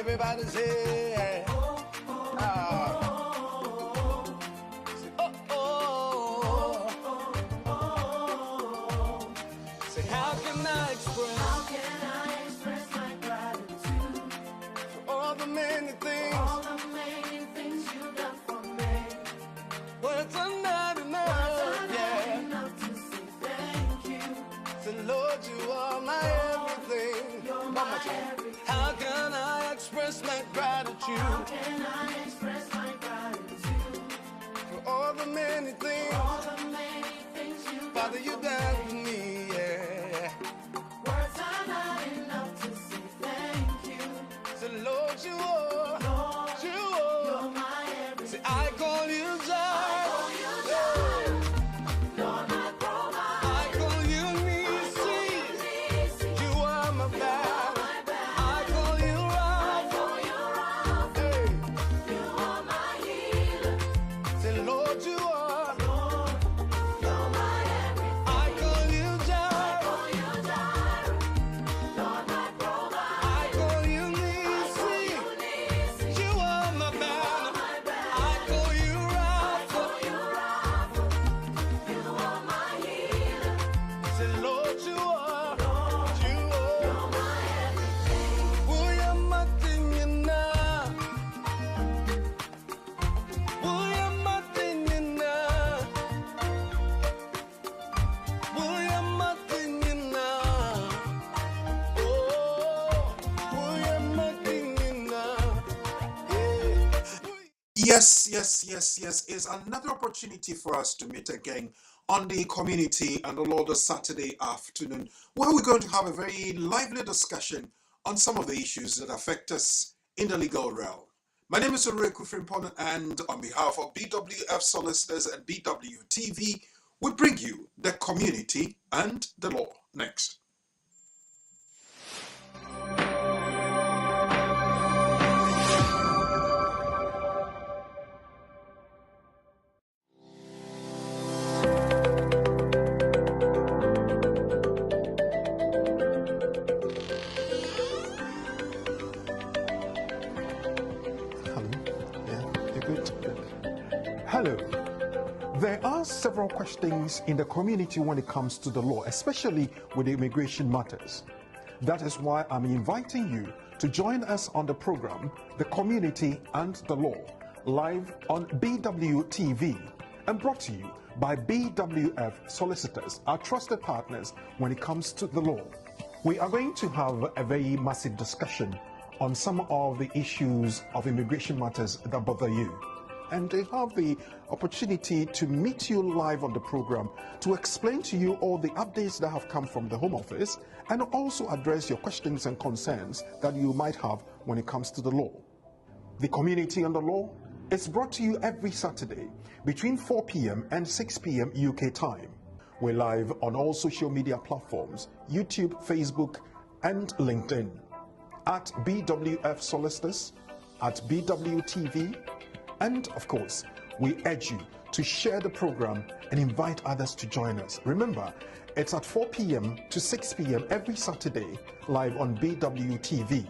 Everybody say, say, how can I express my gratitude for all the many things you've done for me? Words are not enough, to say thank you. Say, Lord, you are my everything. You're my everything. How can I express my gratitude? How can I express my gratitude for all the many things Father, you done for me, yeah. Words are not enough to say thank you. So Lord, you are, you're my everything. Say, I call you Jireh. Lord, my provider. I call you Nisi. You are my banner. I call you Rapha. Hey. You are my healer. Say, Lord, you are. You're my everything. I call you Jireh. Lord, my provider. I call you Nisi. You are my banner. I call you Rapha. You are my healer. Say, Lord, you are. You're my everything. Uya matinyana. Uya matinyana. Uya matinyana. Oh, uya matinyana. Yes. Is another opportunity for us to meet again on the Community and the Law this Saturday afternoon, where we're going to have a very lively discussion on some of the issues that affect us in the legal realm. My name is Oreku Frimpon, and on behalf of BWF Solicitors and BWTV, we bring you the Community and the Law. Next. Hello. Yeah, you're good. Hello. There are several questions in the community when it comes to the law, especially with immigration matters. That is why I'm inviting you to join us on the program, The Community and the Law, live on BWTV and brought to you by BWF Solicitors, our trusted partners when it comes to the law. We are going to have a very massive discussion on some of the issues of immigration matters that bother you. And they have the opportunity to meet you live on the program to explain to you all the updates that have come from the Home Office and also address your questions and concerns that you might have when it comes to the law. The Community and the Law is brought to you every Saturday between 4 p.m. and 6 p.m. UK time. We're live on all social media platforms, YouTube, Facebook, and LinkedIn. At BWF Solicitors, at BWTV, and of course, we urge you to share the program and invite others to join us. Remember, it's at 4 p.m. to 6 p.m. every Saturday, live on BWTV.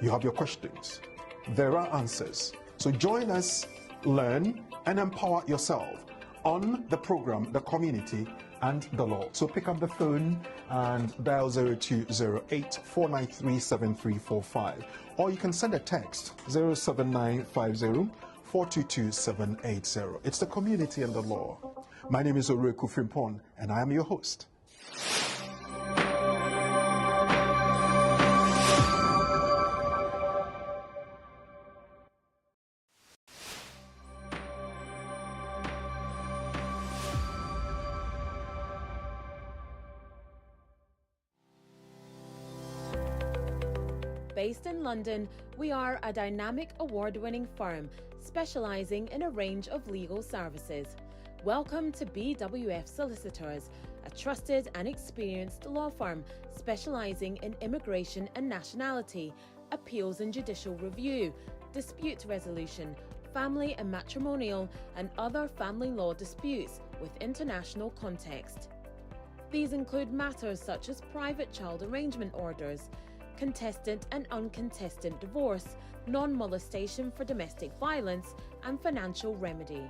You have your questions. There are answers. So join us, learn, and empower yourself on the program, The Community and the Law. So pick up the phone and dial 0208 493 7345, or you can send a text 07950 422 780. It's The Community and the Law. My name is Oreku Frimpon, and I am your host. Based in London, we are a dynamic award-winning firm specialising in a range of legal services. Welcome to BWF Solicitors, a trusted and experienced law firm specialising in immigration and nationality, appeals and judicial review, dispute resolution, family and matrimonial, and other family law disputes with international context. These include matters such as private child arrangement orders, contestant and uncontested divorce, non-molestation for domestic violence, and financial remedy.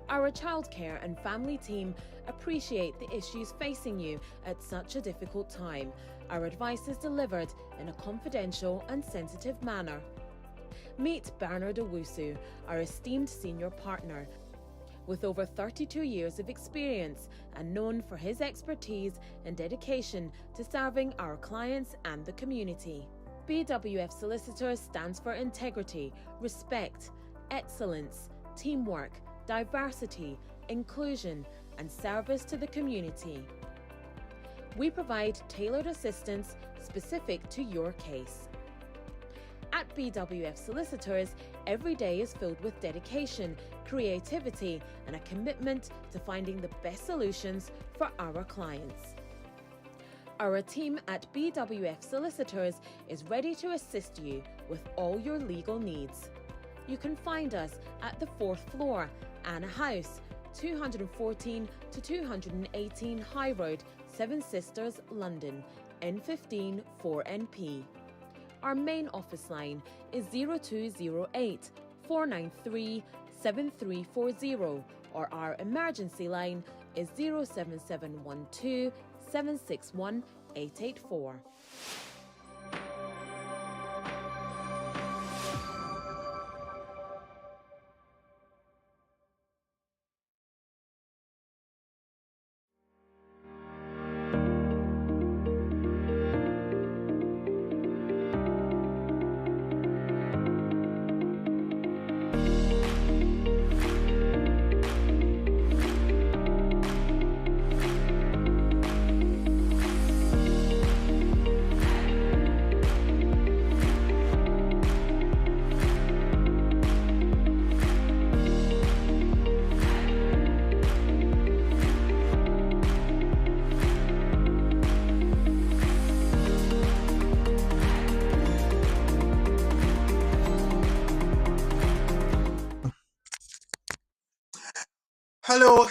Our childcare and family team appreciate the issues facing you at such a difficult time. Our advice is delivered in a confidential and sensitive manner. Meet Bernard Owusu, our esteemed senior partner. With over 32 years of experience and known for his expertise and dedication to serving our clients and the community. BWF Solicitors stands for integrity, respect, excellence, teamwork, diversity, inclusion, and service to the community. We provide tailored assistance specific to your case. At BWF Solicitors, every day is filled with dedication, creativity, and a commitment to finding the best solutions for our clients. Our team at BWF Solicitors is ready to assist you with all your legal needs. You can find us at the 4th floor, Anna House, 214 to 218 High Road, Seven Sisters, London, N15 4NP. Our main office line is 0208 493 7340, or our emergency line is 07712 761 884. Hello.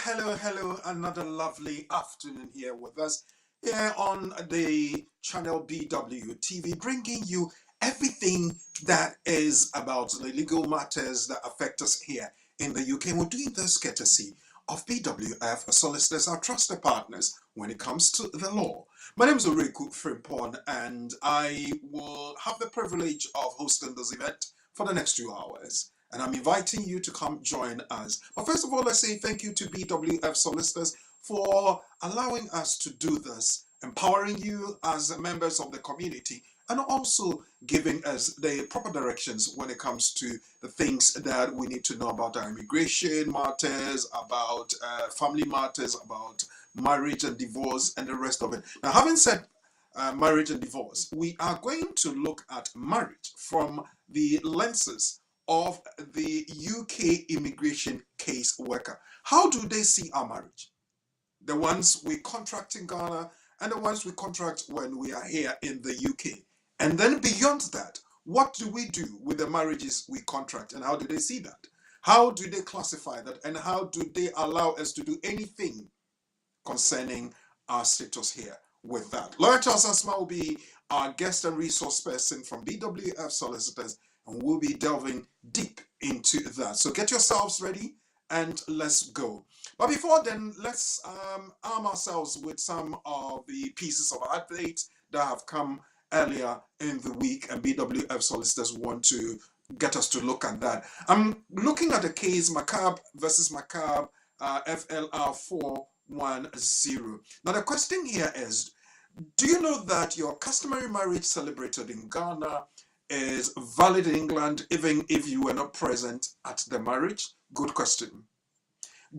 Another lovely afternoon here with us here on the channel BW TV, bringing you everything that is about the legal matters that affect us here in the UK. And we're doing this courtesy of BWF Solicitors, our trusted partners when it comes to the law. My name is Oreku Frimpon, and I will have the privilege of hosting this event for the next 2 hours. And I'm inviting you to come join us. But first of all, let's say thank you to BWF Solicitors for allowing us to do this, empowering you as members of the community, and also giving us the proper directions when it comes to the things that we need to know about our immigration matters, about family matters, about marriage and divorce, and the rest of it. Now, having said marriage and divorce, we are going to look at marriage from the lenses of the UK immigration case worker. How do they see our marriage? The ones we contract in Ghana and the ones we contract when we are here in the UK. And then beyond that, what do we do with the marriages we contract, and how do they see that? How do they classify that, and how do they allow us to do anything concerning our status here with that? Lawyer Charles Asma will be our guest and resource person from BWF Solicitors, and we'll be delving deep into that. So get yourselves ready and let's go. But before then, let's arm ourselves with some of the pieces of updates that have come earlier in the week, and BWF Solicitors want to get us to look at that. I'm looking at the case Macab versus Macab, FLR 410. Now the question here is, do you know that your customary marriage celebrated in Ghana is valid in England even if you were not present at the marriage? Good question.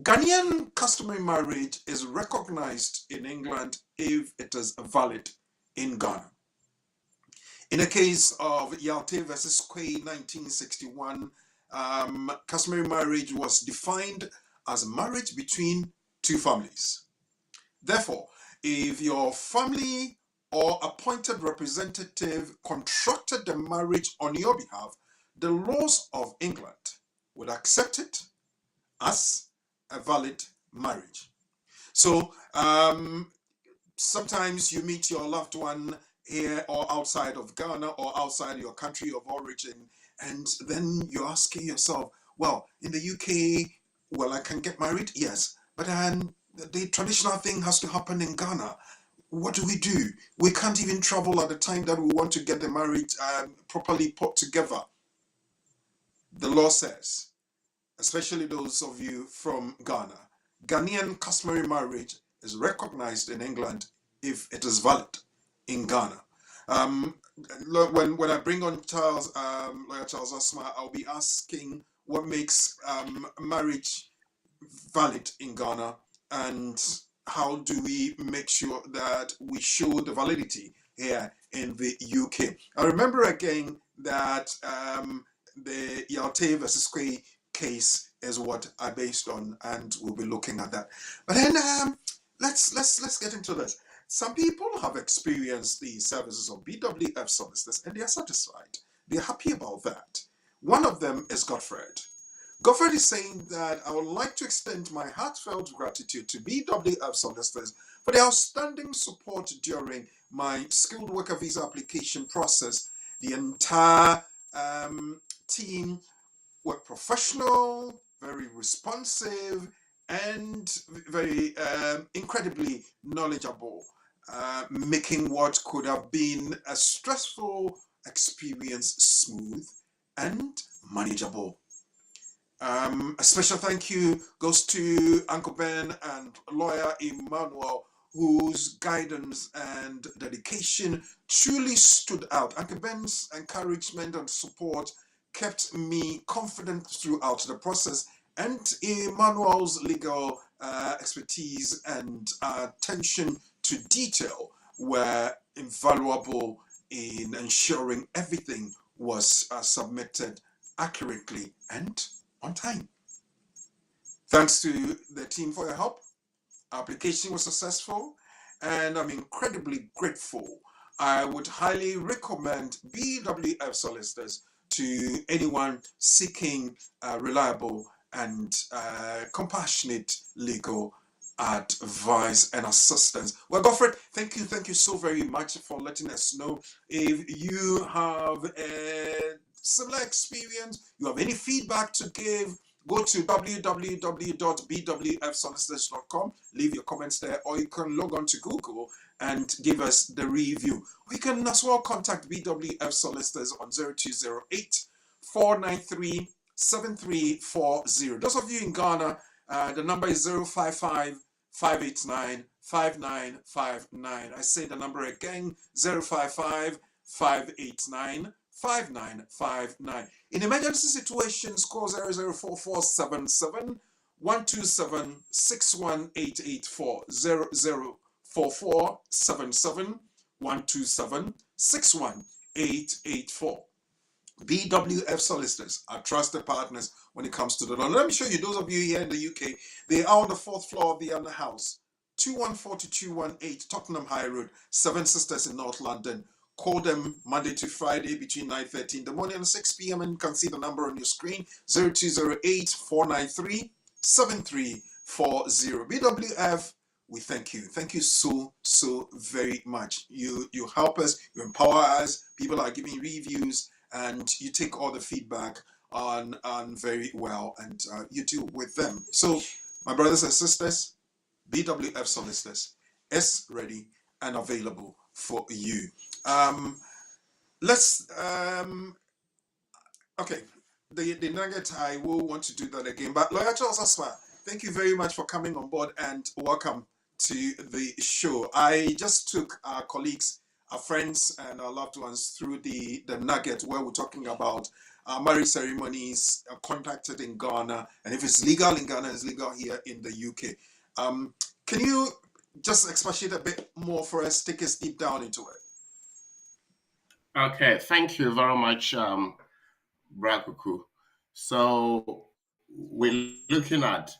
Ghanaian customary marriage is recognized in England if it is valid in Ghana. In the case of Yalte versus Quay 1961, customary marriage was defined as marriage between two families. Therefore, if your family or appointed representative contracted the marriage on your behalf, the laws of England would accept it as a valid marriage. So sometimes you meet your loved one here or outside of Ghana or outside your country of origin, and then you're asking yourself, well, in the UK, well, I can get married, yes, but then the traditional thing has to happen in Ghana. What do? We can't even travel at the time that we want to get the marriage properly put together. The law says, especially those of you from Ghana, Ghanaian customary marriage is recognized in England if it is valid in Ghana. When I bring on Lawyer Charles Asma, I'll be asking what makes marriage valid in Ghana, and how do we make sure that we show the validity here in the UK. I remember again that the Yalte versus Quay case is what I based on, and we'll be looking at that. But then let's get into this. Some people have experienced the services of BWF solicitors and they are satisfied. They're happy about that. One of them is Godfred. Godfred is saying that I would like to extend my heartfelt gratitude to BWF solicitors for their outstanding support during my skilled worker visa application process. The entire team were professional, very responsive, and very incredibly knowledgeable, making what could have been a stressful experience smooth and manageable. A special thank you goes to Uncle Ben and lawyer Emmanuel, whose guidance and dedication truly stood out. Uncle Ben's encouragement and support kept me confident throughout the process, and Emmanuel's legal expertise and attention to detail were invaluable in ensuring everything was submitted accurately and on time. Thanks to the team for your help. Our application was successful, and I'm incredibly grateful. I would highly recommend BWF solicitors to anyone seeking reliable and compassionate legal advice and assistance. Well, Godfred, thank you so very much for letting us know. If you have a similar experience, you have any feedback to give, go to www.bwfsolicitors.com, leave your comments there, or you can log on to Google and give us the review. Or you can as well contact BWF Solicitors on 0208 493 7340. Those of you in Ghana, the number is 055 589 5959. I say the number again, 055 589 5959. In emergency situations, call 004477 127 61884, 004477 127 61884. BWF Solicitors are trusted partners when it comes to the law. Let me show you, those of you here in the UK, they are on the 4th floor of the Under House, 214 to 218 Tottenham High Road, Seven Sisters in North London. Call them Monday to Friday between 9:30 in the morning and 6 p.m. and you can see the number on your screen, 0208 493 7340. BWF, we thank you. Thank you so very much. You help us, you empower us, people are giving reviews, and you take all the feedback on very well, and you deal with them. So, my brothers and sisters, BWF Solicitors is ready and available for you. Okay, the nugget, I will want to do that again. But Lawyer Charles Asma, thank you very much for coming on board and welcome to the show. I just took our colleagues, our friends, and our loved ones through the nugget where we're talking about marriage ceremonies conducted in Ghana, and if it's legal in Ghana, it's legal here in the UK. Can you just expatiate a bit more for us, take us deep down into it? Okay, thank you very much, Brakuku. So we're looking at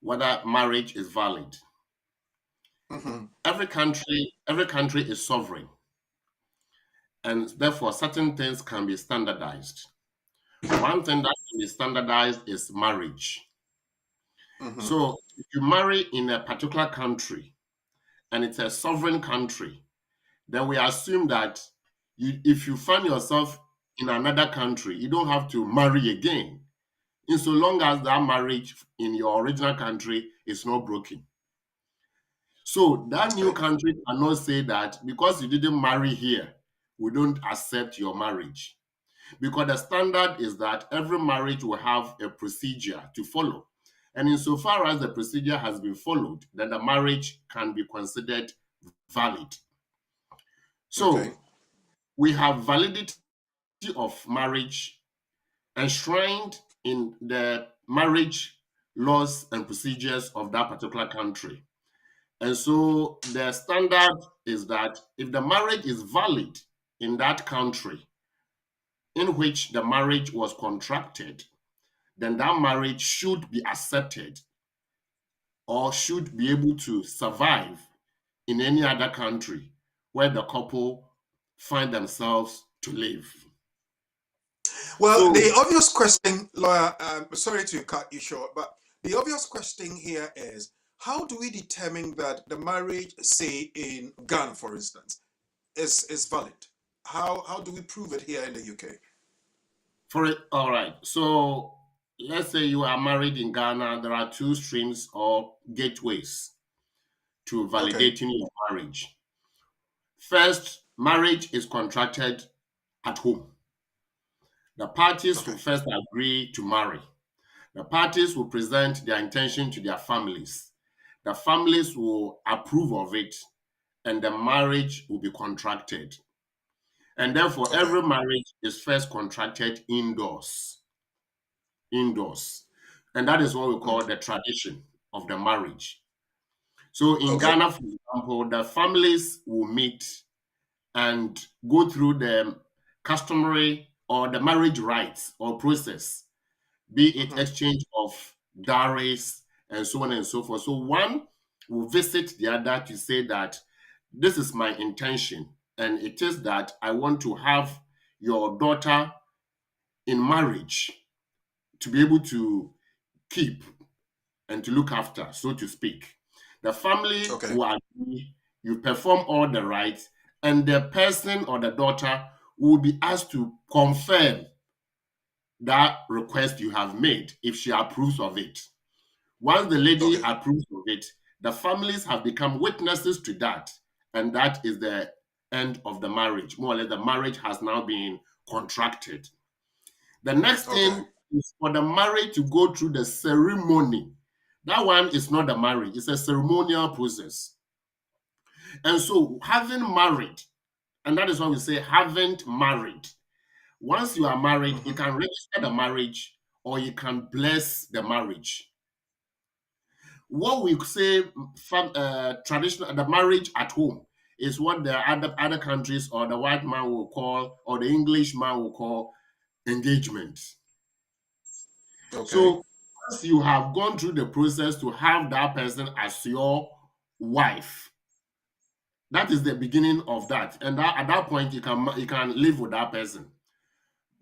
whether marriage is valid. Mm-hmm. Every country is sovereign, and therefore certain things can be standardized. One thing that can be standardized is marriage. Mm-hmm. So if you marry in a particular country and it's a sovereign country, then we assume that if you find yourself in another country, you don't have to marry again, in so long as that marriage in your original country is not broken. So that new country cannot say that because you didn't marry here, we don't accept your marriage. Because the standard is that every marriage will have a procedure to follow. And insofar as the procedure has been followed, then the marriage can be considered valid. So we have validity of marriage enshrined in the marriage laws and procedures of that particular country. And so the standard is that if the marriage is valid in that country in which the marriage was contracted, then that marriage should be accepted or should be able to survive in any other country where the couple find themselves to live. Well, the obvious question, lawyer, sorry to cut you short, but the obvious question here is, how do we determine that the marriage, say in Ghana, for instance, is valid? How do we prove it here in the UK? All right. So let's say you are married in Ghana. There are two streams or gateways to validating your marriage. First, marriage is contracted at home. The parties will first agree to marry. The parties will present their intention to their families. The families will approve of it, and the marriage will be contracted. And therefore, every marriage is first contracted indoors. Indoors. And that is what we call the tradition of the marriage. So in Ghana, for example, the families will meet and go through the customary or the marriage rites or process, be it exchange of dowries and so on and so forth. So one will visit the other to say that this is my intention, and it is that I want to have your daughter in marriage to be able to keep and to look after, so to speak. The family will agree, you perform all the rites, and the person or the daughter will be asked to confirm that request you have made if she approves of it. Once the lady approves of it, the families have become witnesses to that, and that is the end of the marriage. More or less, the marriage has now been contracted. The next thing is for the marriage to go through the ceremony. That one is not the marriage, it's a ceremonial process. And so having married, and that is why we say haven't married. Once you are married, you can register the marriage or you can bless the marriage. What we say traditional, the marriage at home is what the other countries or the white man will call, or the English man will call, engagement. So once you have gone through the process to have that person as your wife, that is the beginning of that. And at that point, you can live with that person.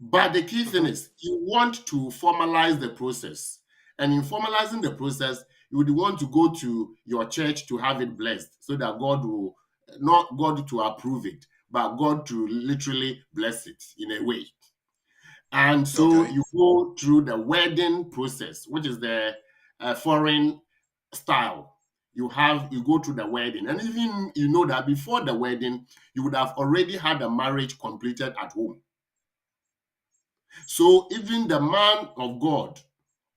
But the key thing is you want to formalize the process. And in formalizing the process, you would want to go to your church to have it blessed so that God will, not God to approve it, but God to literally bless it in a way. And so you go through the wedding process, which is the foreign style. You go through the wedding. And even you know that before the wedding, you would have already had a marriage completed at home. So even the man of God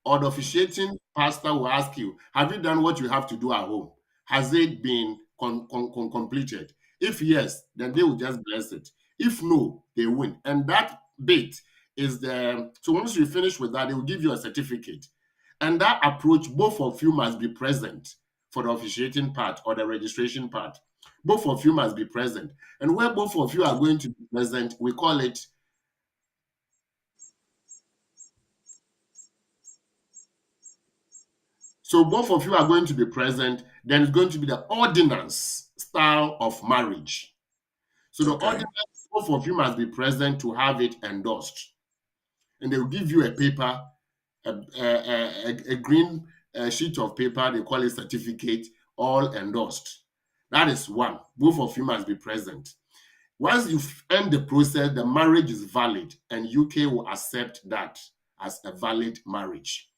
or the officiating pastor will ask you, have you done what you have to do at home? Has it been completed? If yes, then they will just bless it. If no, they win. And that bit is so once you finish with that, they will give you a certificate. And that approach, both of you must be present for the officiating part or the registration part. Both of you must be present. And where both of you are going to be present, we call it so both of you are going to be present, then it's going to be the ordinance style of marriage. So the ordinance, both of you must be present to have it endorsed. And they will give you a paper, a green sheet of paper, they call it certificate, all endorsed. That is one. Both of you must be present. Once you end the process, the marriage is valid, and UK will accept that as a valid marriage.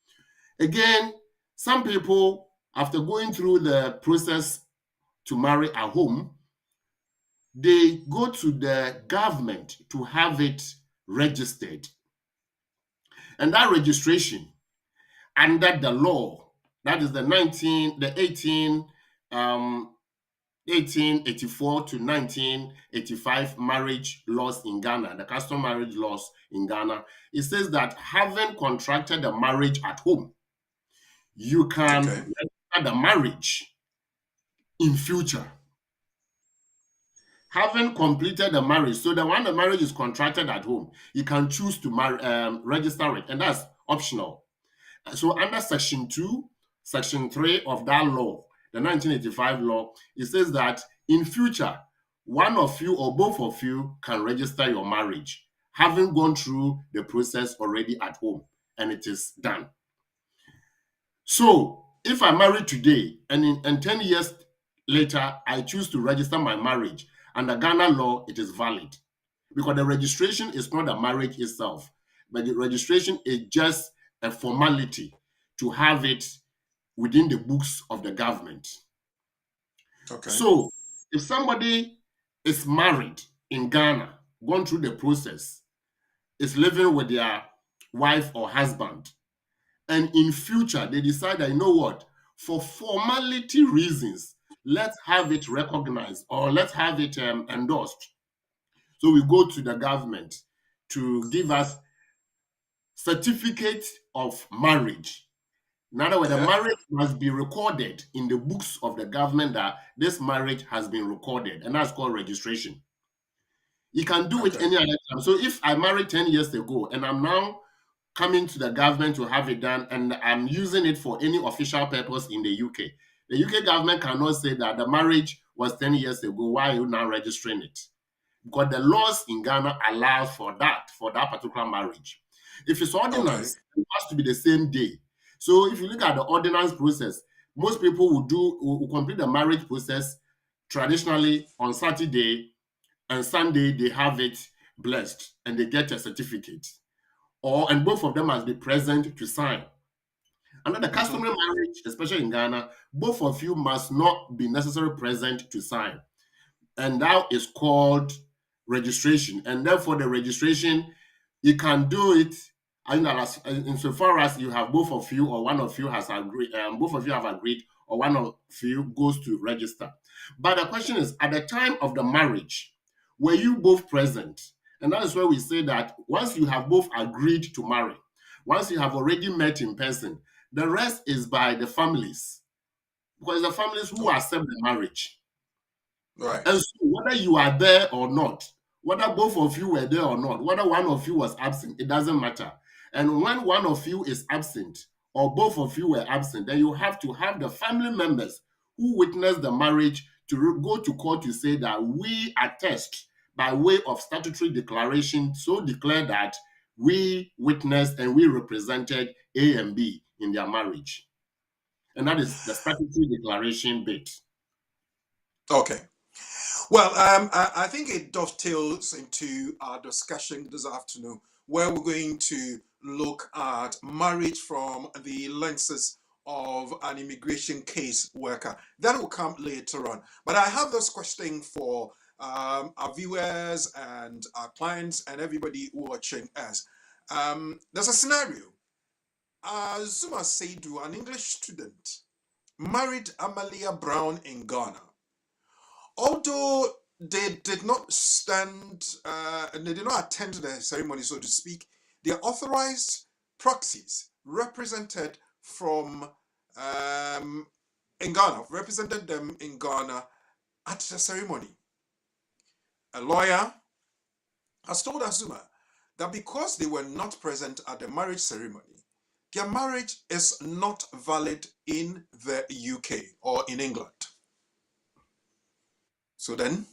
Again, some people, after going through the process to marry at home, they go to the government to have it registered. And that registration under the law, that is the 1884 to 1985 marriage laws in Ghana, the custom marriage laws in Ghana, it says that having contracted the marriage at home, you can register the marriage in future. Having completed the marriage, so that when the marriage is contracted at home, you can choose to register it, and that's optional. So under Section 2, Section 3 of that law, the 1985 law, it says that in future, one of you or both of you can register your marriage, having gone through the process already at home, and it is done. So if I marry today, and 10 years later, I choose to register my marriage, under Ghana law, it is valid. Because the registration is not the marriage itself, but the registration is just a formality to have it within the books of the government. Okay. So if somebody is married in Ghana, gone through the process, is living with their wife or husband, and in future they decide that, you know what, for formality reasons, let's have it recognized or let's have it endorsed. So we go to the government to give us certificate of marriage. In other words, the marriage must be recorded in the books of the government that this marriage has been recorded, and that's called registration. You can do it any other time. So if I married 10 years ago and I'm now coming to the government to have it done, and I'm using it for any official purpose in the UK, the UK government cannot say that the marriage was 10 years ago, why are you now registering it? Because the laws in Ghana allow for that particular marriage. If it's ordinance, it has to be the same day. So if you look at the ordinance process, most people will complete the marriage process traditionally on Saturday, and Sunday they have it blessed and they get a certificate. And both of them must be present to sign. Under the customary marriage, especially in Ghana, both of you must not be necessarily present to sign. And that is called registration. And therefore, the registration, you can do it insofar as you have both of you or one of you has agreed, both of you have agreed, or one of you goes to register. But the question is, at the time of the marriage, were you both present? And that is where we say that once you have both agreed to marry, once you have already met in person, the rest is by the families. Because the families who accept the marriage. Right. And so whether you are there or not, whether both of you were there or not, whether one of you was absent, it doesn't matter. And when one of you is absent or both of you were absent, then you have to have the family members who witnessed the marriage to go to court to say that we attest by way of statutory declaration, so declare that we witnessed and we represented A and B in their marriage. And that is the statutory declaration bit. Okay. Well, I think it dovetails into our discussion this afternoon, where we're going to look at marriage from the lenses of an immigration case worker. That will come later on. But I have this question for our viewers and our clients and everybody watching us. There's a scenario. Zuma Seidu, an English student, married Amalia Brown in Ghana. Although they did not they did not attend the ceremony, so to speak, their authorized proxies represented from in Ghana, represented them in Ghana at the ceremony. A lawyer has told Azuma that because they were not present at the marriage ceremony, their marriage is not valid in the UK or in England. So then,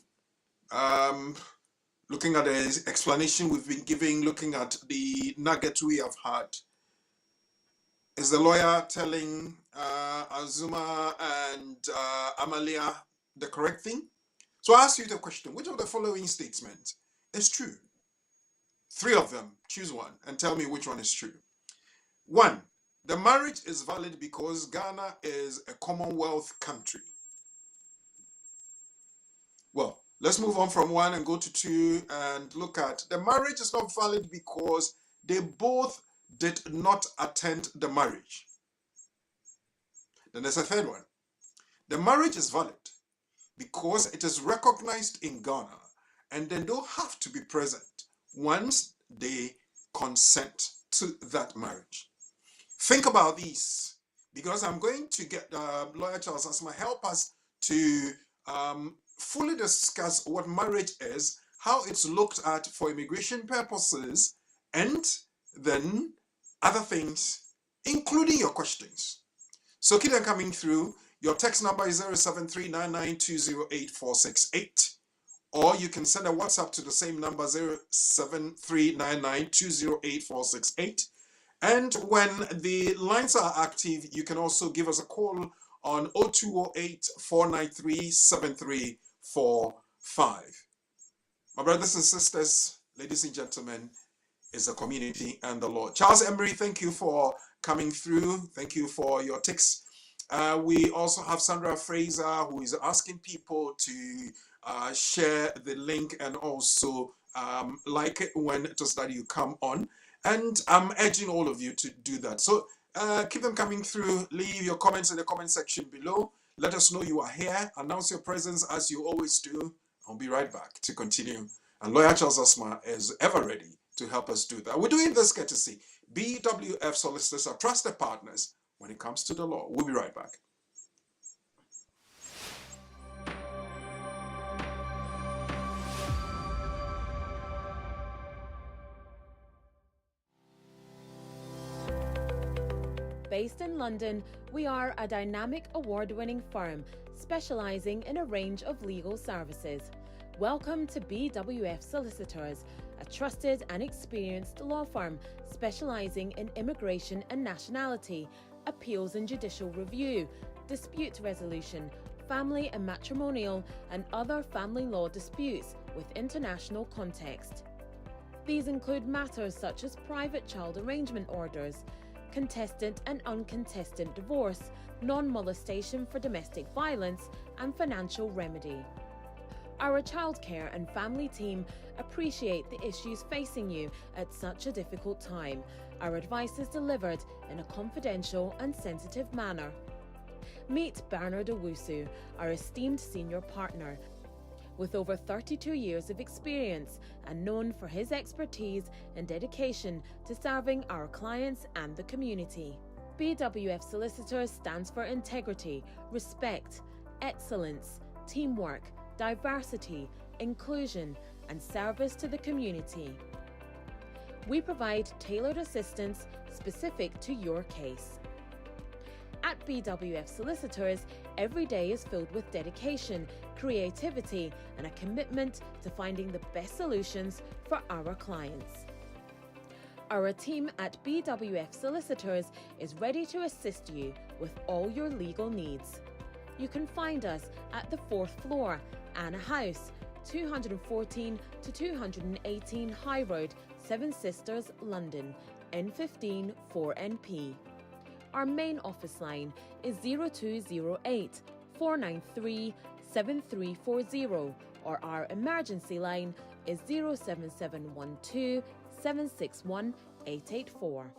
looking at the explanation we've been giving, looking at the nuggets we have had, is the lawyer telling Azuma and Amalia the correct thing? So I ask you the question, which of the following statements is true? 3 of them, choose one and tell me which one is true. 1, the marriage is valid because Ghana is a Commonwealth country. Well, let's move on from 1 and go to 2 and look at the marriage is not valid because they both did not attend the marriage. Then there's a 3rd one. The marriage is valid because it is recognized in Ghana and they don't have to be present once they consent to that marriage. Think about these, because I'm going to get Lawyer Charles Asma help us to fully discuss what marriage is, how it's looked at for immigration purposes, and then other things, including your questions. So keep them coming through. Your text number is 07399208468, or you can send a WhatsApp to the same number, 07399208468. And when the lines are active, you can also give us a call on 0208-493-7345. My brothers and sisters, ladies and gentlemen, is the community and the Lord. Charles Emery, thank you for coming through. Thank you for your texts. We also have Sandra Fraser, who is asking people to share the link and also like it when it is that you come on. And I'm urging all of you to do that. So keep them coming through. Leave your comments in the comment section below. Let us know you are here. Announce your presence as you always do. I'll be right back to continue. And Lawyer Charles Asma is ever ready to help us do that. We're doing this courtesy. BWF Solicitors are trusted partners when it comes to the law. We'll be right back. Based in London, we are a dynamic award-winning firm specializing in a range of legal services. Welcome to BWF Solicitors, a trusted and experienced law firm specializing in immigration and nationality, appeals and judicial review, dispute resolution, family and matrimonial, and other family law disputes with international context. These include matters such as private child arrangement orders, contested and uncontested divorce, non-molestation for domestic violence, and financial remedy. Our childcare and family team appreciate the issues facing you at such a difficult time. Our advice is delivered in a confidential and sensitive manner. Meet Bernard Owusu, our esteemed senior partner, with over 32 years of experience and known for his expertise and dedication to serving our clients and the community. BWF Solicitors stands for integrity, respect, excellence, teamwork, diversity, inclusion, and service to the community. We provide tailored assistance specific to your case. At BWF Solicitors, every day is filled with dedication, creativity, and a commitment to finding the best solutions for our clients. Our team at BWF Solicitors is ready to assist you with all your legal needs. You can find us at the 4th floor, Anna House, 214 to 218 High Road, Seven Sisters, London, N15 4NP. Our main office line is 0208 493 7340, or our emergency line is 07712 761 884.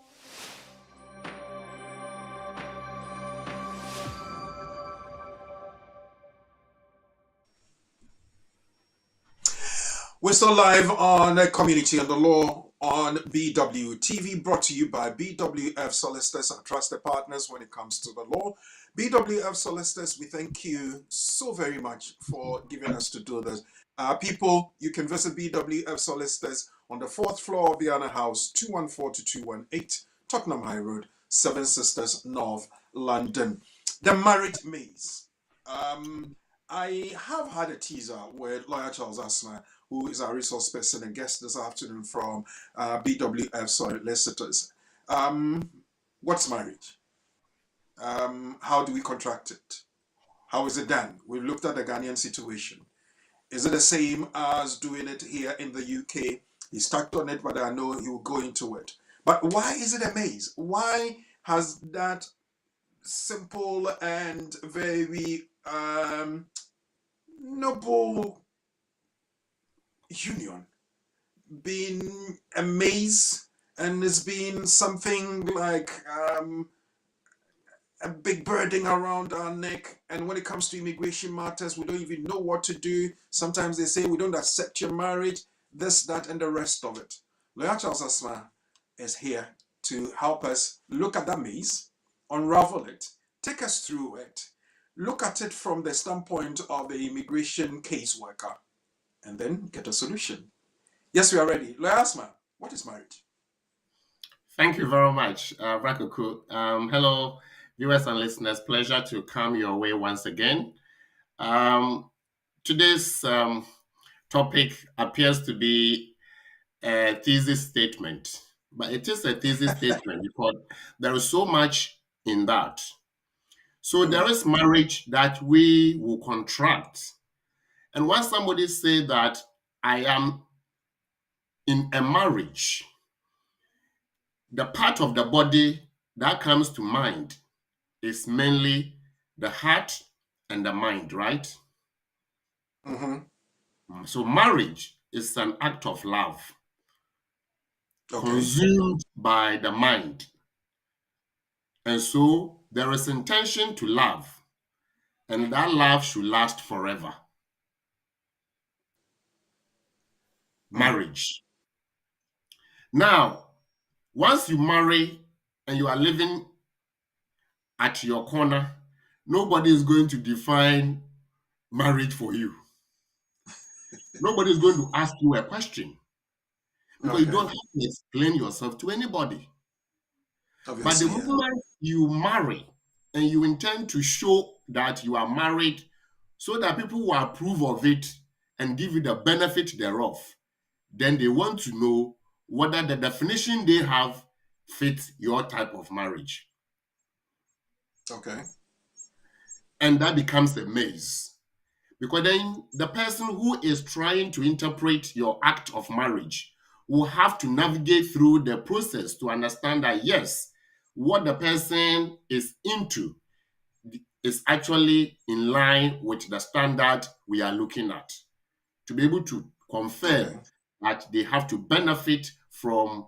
We're still live on Community and the Law on BWTV, brought to you by BWF Solicitors, our trusted partners when it comes to the law. BWF Solicitors, we thank you so very much for giving us to do this. People, you can visit BWF Solicitors on the 4th floor of the Anna House, 214 to 218, Tottenham High Road, Seven Sisters, North London. The marriage maze. I have had a teaser with Lawyer Charles Asma, who is our resource person and guest this afternoon from BWF Solicitors. What's marriage? How do we contract it? How is it done? We've looked at the Ghanaian situation. Is it the same as doing it here in the UK? He's stuck on it, but I know he will go into it. But why is it a maze? Why has that simple and very noble union been a maze, and it's been something like a big burden around our neck? And when it comes to immigration matters, we don't even know what to do. Sometimes they say we don't accept your marriage, this, that, and the rest of it. Lawyer Charles Asma is here to help us look at that maze, unravel it, take us through it, look at it from the standpoint of the immigration caseworker, and then get a solution. Yes, we are ready. Lawyer Asma, what is marriage? Thank you very much, Brakuku. Hello, viewers and listeners. Pleasure to come your way once again. Today's topic appears to be a thesis statement, but it is a thesis statement because there is so much in that. So there is marriage that we will contract. And when somebody say that I am in a marriage, the part of the body that comes to mind is mainly the heart and the mind, right? Mm-hmm. So marriage is an act of love consumed by the mind. And so there is intention to love, and that love should last forever. Marriage. Now, once you marry and you are living at your corner, nobody is going to define marriage for you. Nobody is going to ask you a question because you don't have to explain yourself to anybody. Obviously, but the moment you marry and you intend to show that you are married so that people will approve of it and give you the benefit thereof, then they want to know whether the definition they have fits your type of marriage. Okay. And that becomes a maze. Because then the person who is trying to interpret your act of marriage will have to navigate through the process to understand that, yes, what the person is into is actually in line with the standard we are looking at, to be able to confirm that they have to benefit from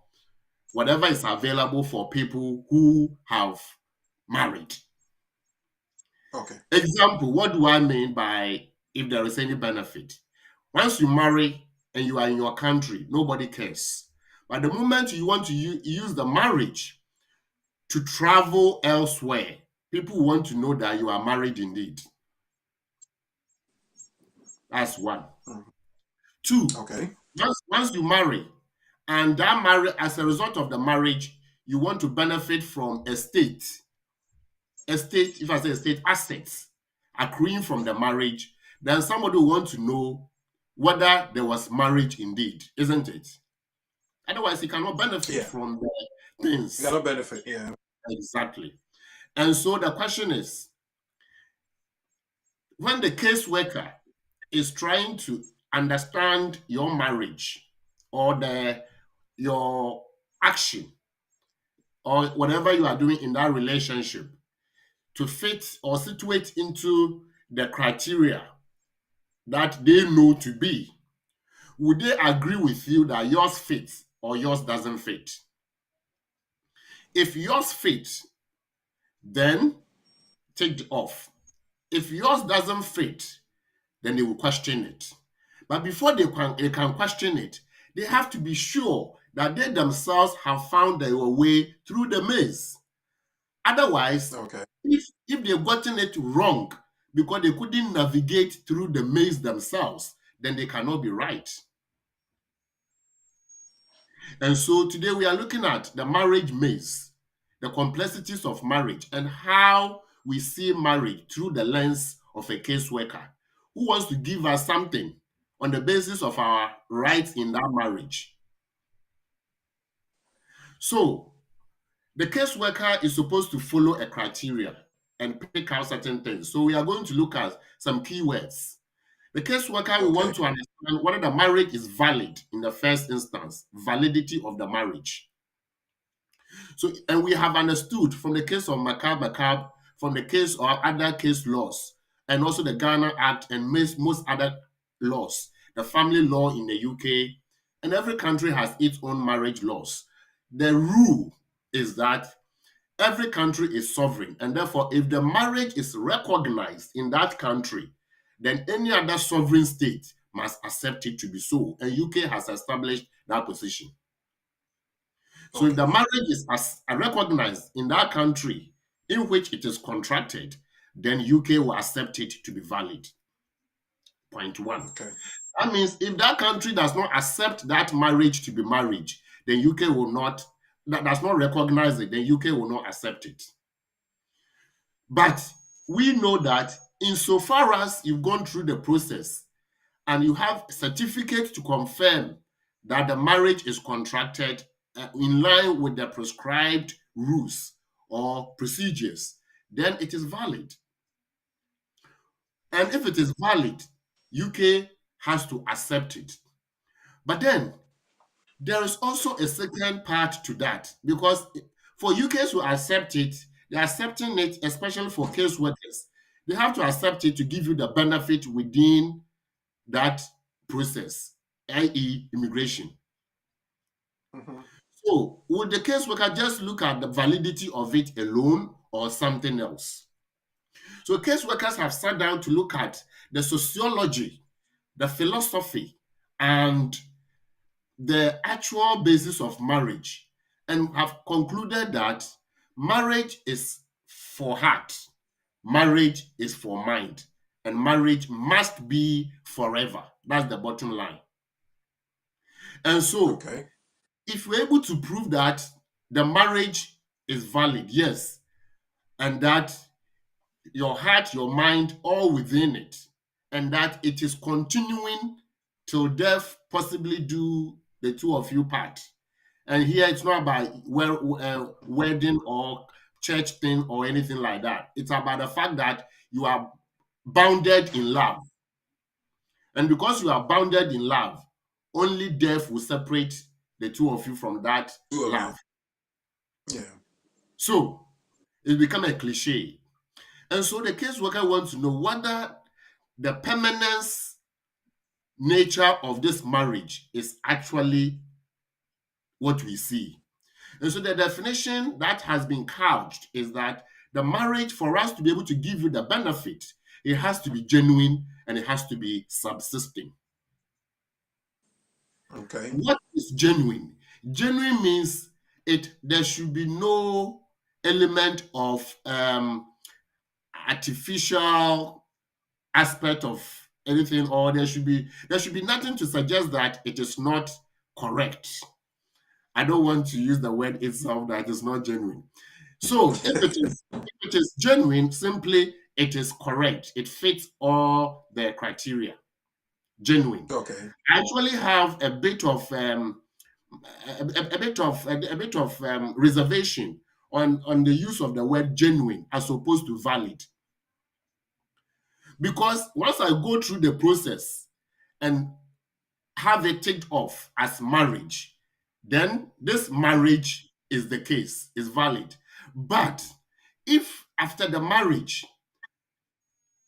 whatever is available for people who have married. Okay. Example, what do I mean by if there is any benefit? Once you marry and you are in your country, nobody cares. But the moment you want to use the marriage to travel elsewhere, people want to know that you are married indeed. That's one. Two, once you marry, and that as a result of the marriage, you want to benefit from estate, if I say estate, assets accruing from the marriage, then somebody will want to know whether there was marriage indeed, isn't it? Otherwise, he cannot benefit from the things. He cannot benefit, yeah. Exactly. And so the question is, when the caseworker is trying to understand your marriage or your action or whatever you are doing in that relationship to fit or situate into the criteria that they know to be, would they agree with you that yours fits or yours doesn't fit? If yours fits, then take it off. If yours doesn't fit, then they will question it. But before they can question it, they have to be sure that they themselves have found their way through the maze. Otherwise, if they've gotten it wrong because they couldn't navigate through the maze themselves, then they cannot be right. And so today we are looking at the marriage maze, the complexities of marriage, and how we see marriage through the lens of a caseworker who wants to give us something on the basis of our rights in that marriage. So the caseworker is supposed to follow a criteria and pick out certain things. So we are going to look at some keywords. The caseworker will want to understand whether the marriage is valid in the first instance, validity of the marriage. So, and we have understood from the case of Makab, from the case of other case laws, and also the Ghana Act and most other laws, the family law in the UK, and every country has its own marriage laws. The rule is that every country is sovereign, and therefore, if the marriage is recognized in that country, then any other sovereign state must accept it to be so. And UK has established that position. So if the marriage is recognized in that country in which it is contracted, then UK will accept it to be valid. Point one. That means if that country does not accept that marriage to be marriage, then UK will not, that does not recognize it, then UK will not accept it. But we know that insofar as you've gone through the process and you have a certificate to confirm that the marriage is contracted in line with the prescribed rules or procedures, then it is valid. And if it is valid, UK has to accept it. But then there is also a second part to that, because for UK to accept it, they're accepting it, especially for case workers. They have to accept it to give you the benefit within that process, i.e., immigration. So, would the caseworker just look at the validity of it alone or something else? So, caseworkers have sat down to look at the sociology, the philosophy, and the actual basis of marriage, and have concluded that marriage is for heart, marriage is for mind, and marriage must be forever. That's the bottom line. And so, if we're able to prove that the marriage is valid, yes, and that your heart, your mind, all within it, and that it is continuing till death possibly do the two of you part. And here it's not about wedding or church thing or anything like that. It's about the fact that you are bounded in love. And because you are bounded in love, only death will separate the two of you from that love. Yeah. So it becomes a cliche. And so the caseworker wants to know whether the permanence nature of this marriage is actually what we see. And so the definition that has been couched is that the marriage, for us to be able to give you the benefit, it has to be genuine and it has to be subsisting. Okay. What is genuine? Genuine means there should be no element of artificial aspect of anything, or there should be nothing to suggest that it is not correct. I don't want to use the word itself that is not genuine. So if it is genuine, simply it is correct. It fits all the criteria. Genuine. Okay. I actually have a bit of reservation on the use of the word genuine as opposed to valid. Because once I go through the process and have it ticked off as marriage, then this marriage is the case, is valid. But if after the marriage,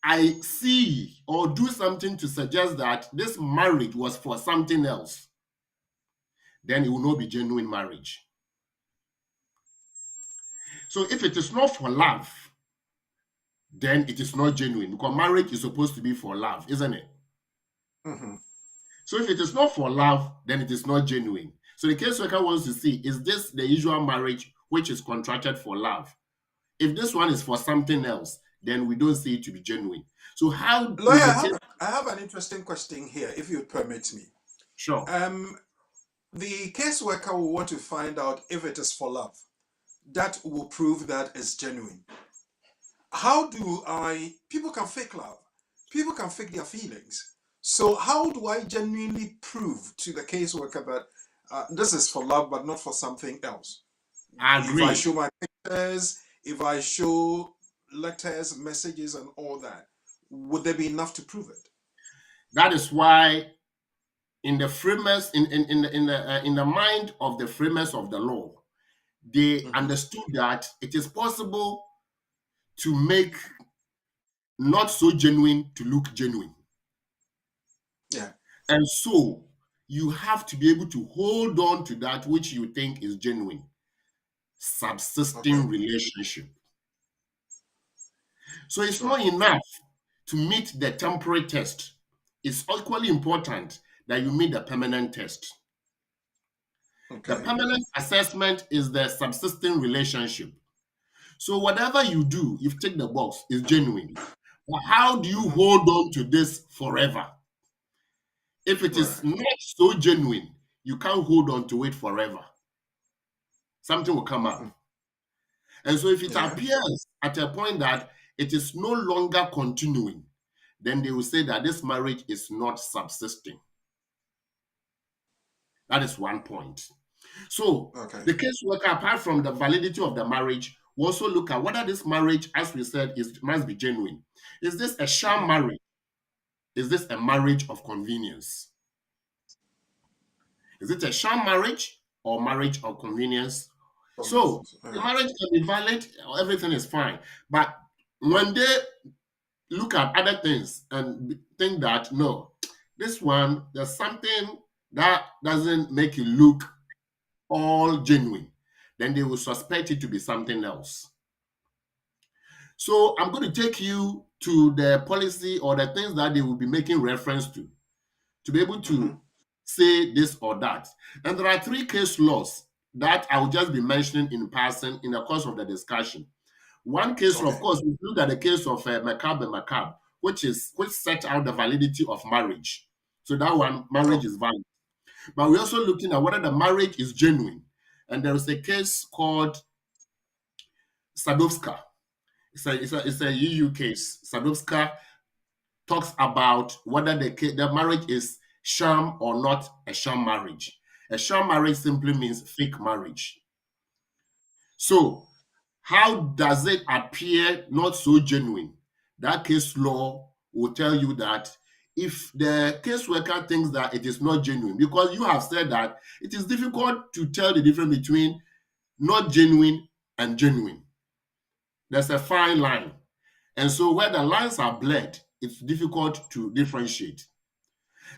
I see or do something to suggest that this marriage was for something else, then it will not be genuine marriage. So if it is not for love, then it is not genuine, because marriage is supposed to be for love, isn't it? Mm-hmm. So if it is not for love, then it is not genuine. So the caseworker wants to see, is this the usual marriage which is contracted for love? If this one is for something else, then we don't see it to be genuine. So how... Lawyer, I have an interesting question here, if you would permit me. Sure. The caseworker will want to find out if it is for love. That will prove that it's genuine. How do people can fake love. People can fake their feelings. So how do I genuinely prove to the caseworker that this is for love, but not for something else? I agree. If I show my pictures, if I show letters, messages, and all that, would there be enough to prove it? That is why in the framers, in the mind of the framers of the law, they understood that it is possible to make not so genuine to look genuine. Yeah. And so you have to be able to hold on to that which you think is genuine. Subsisting relationship. So it's not enough to meet the temporary test. It's equally important that you meet the permanent test. The permanent assessment is the subsisting relationship. So whatever you do, you've ticked the box, is genuine. But how do you hold on to this forever? If it is not so genuine, you can't hold on to it forever. Something will come up. And so if it appears at a point that it is no longer continuing, then they will say that this marriage is not subsisting. That is one point. So the caseworker, apart from the validity of the marriage, will also look at whether this marriage, as we said, must be genuine. Is this a sham marriage? Is this a marriage of convenience? Is it a sham marriage or marriage of convenience? So the marriage can be valid, everything is fine. But when they look at other things and think that, no, this one, there's something that doesn't make it look all genuine, then they will suspect it to be something else. So I'm going to take you to the policy or the things that they will be making reference to be able to say this or that. And there are 3 case laws that I will just be mentioning in passing in the course of the discussion. One case law, of course, we look at the case of McCabe and McCabe, which set out the validity of marriage. So that one, marriage is valid. But we're also looking at whether the marriage is genuine. And there is a case called Sadowska. It's a EU case. Sadowska talks about whether the marriage is sham or not a sham marriage. A sham marriage simply means fake marriage. So how does it appear not so genuine? That case law will tell you that if the caseworker thinks that it is not genuine, because you have said that it is difficult to tell the difference between not genuine and genuine. There's a fine line. And so where the lines are blurred, it's difficult to differentiate.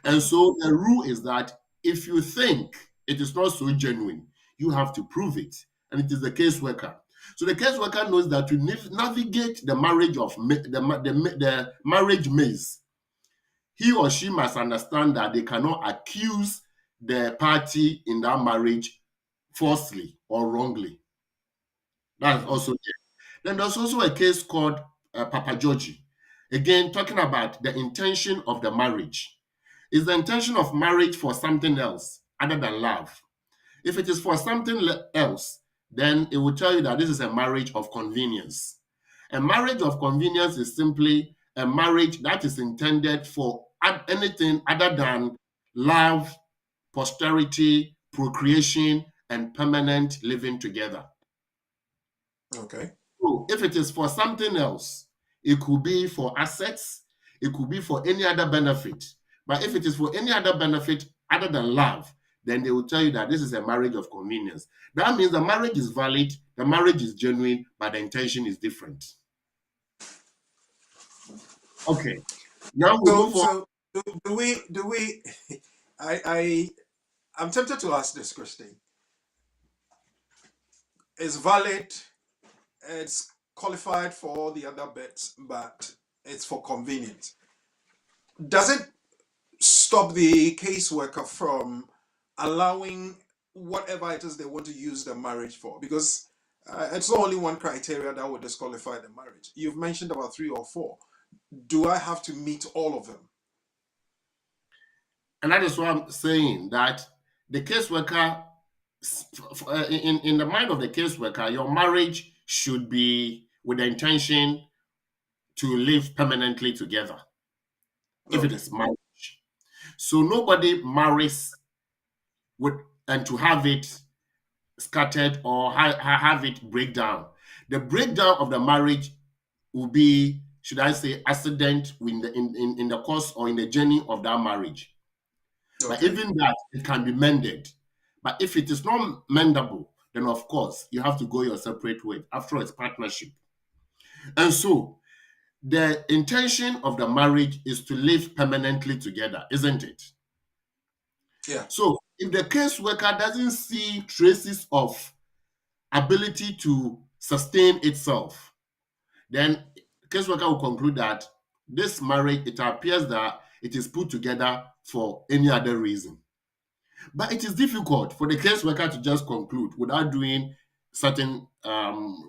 And so the rule is that if you think it is not so genuine, you have to prove it. And it is the caseworker. So the caseworker knows that to navigate the marriage of the marriage maze, he or she must understand that they cannot accuse the party in that marriage falsely or wrongly. That's also there. Then there's also a case called Papa Georgie. Again, talking about the intention of the marriage. Is the intention of marriage for something else other than love? If it is for something else, then it will tell you that this is a marriage of convenience. A marriage of convenience is simply a marriage that is intended for anything other than love, posterity, procreation, and permanent living together. Okay. So if it is for something else, it could be for assets, it could be for any other benefit. But if it is for any other benefit other than love, then they will tell you that this is a marriage of convenience. That means the marriage is valid, the marriage is genuine, but the intention is different. Okay. Now we move on. So do we I'm tempted to ask this, Christine. It's valid, it's qualified for all the other bits, but it's for convenience. Does it stop the caseworker from allowing whatever it is they want to use the marriage for? Because it's not only one criteria that would disqualify the marriage. You've mentioned about 3 or 4. Do I have to meet all of them? And that is what I'm saying, that the caseworker, in the mind of the caseworker, your marriage should be with the intention to live permanently together. If it is marriage. So nobody marries and to have it scattered or have it break down. The breakdown of the marriage will be should I say, accident in the course or in the journey of that marriage. But even that, it can be mended. But if it is not mendable, then of course you have to go your separate way. After all, it's partnership. And so the intention of the marriage is to live permanently together, isn't it? Yeah. So if the caseworker doesn't see traces of ability to sustain itself, then the caseworker will conclude that this marriage, it appears that it is put together for any other reason. But it is difficult for the caseworker to just conclude without doing certain,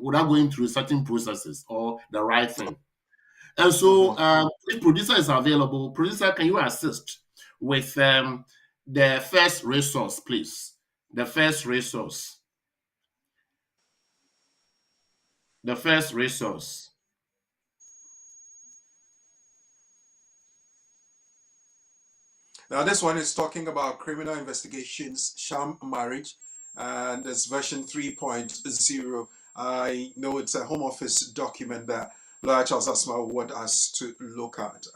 without going through certain processes or the right thing. And so, if producer is available, producer, can you assist with the first resource, please? The first resource. The first resource. Now, this one is talking about criminal investigations, sham marriage, and there's version 3.0. I know it's a Home Office document that Lawyer Charles Asma would want us to look at.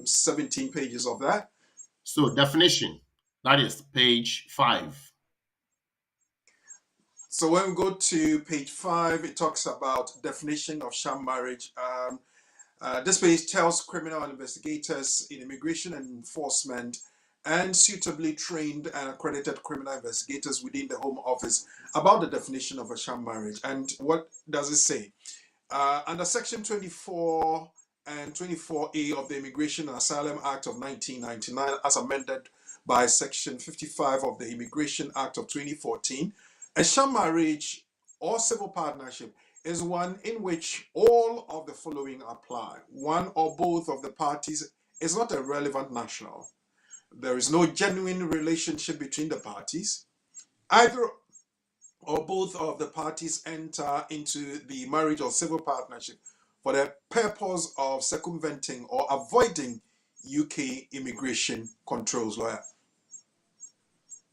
17 pages of that. So, definition, that is page 5. So, when we go to page 5, it talks about definition of sham marriage. This page tells criminal investigators in immigration and enforcement and suitably trained and accredited criminal investigators within the Home Office about the definition of a sham marriage. And what does it say? Under Section 24 and 24A of the Immigration and Asylum Act of 1999, as amended by Section 55 of the Immigration Act of 2014, a sham marriage or civil partnership is one in which all of the following apply. One or both of the parties is not a relevant national. There is no genuine relationship between the parties. Either or both of the parties enter into the marriage or civil partnership for the purpose of circumventing or avoiding UK immigration controls. Lawyer.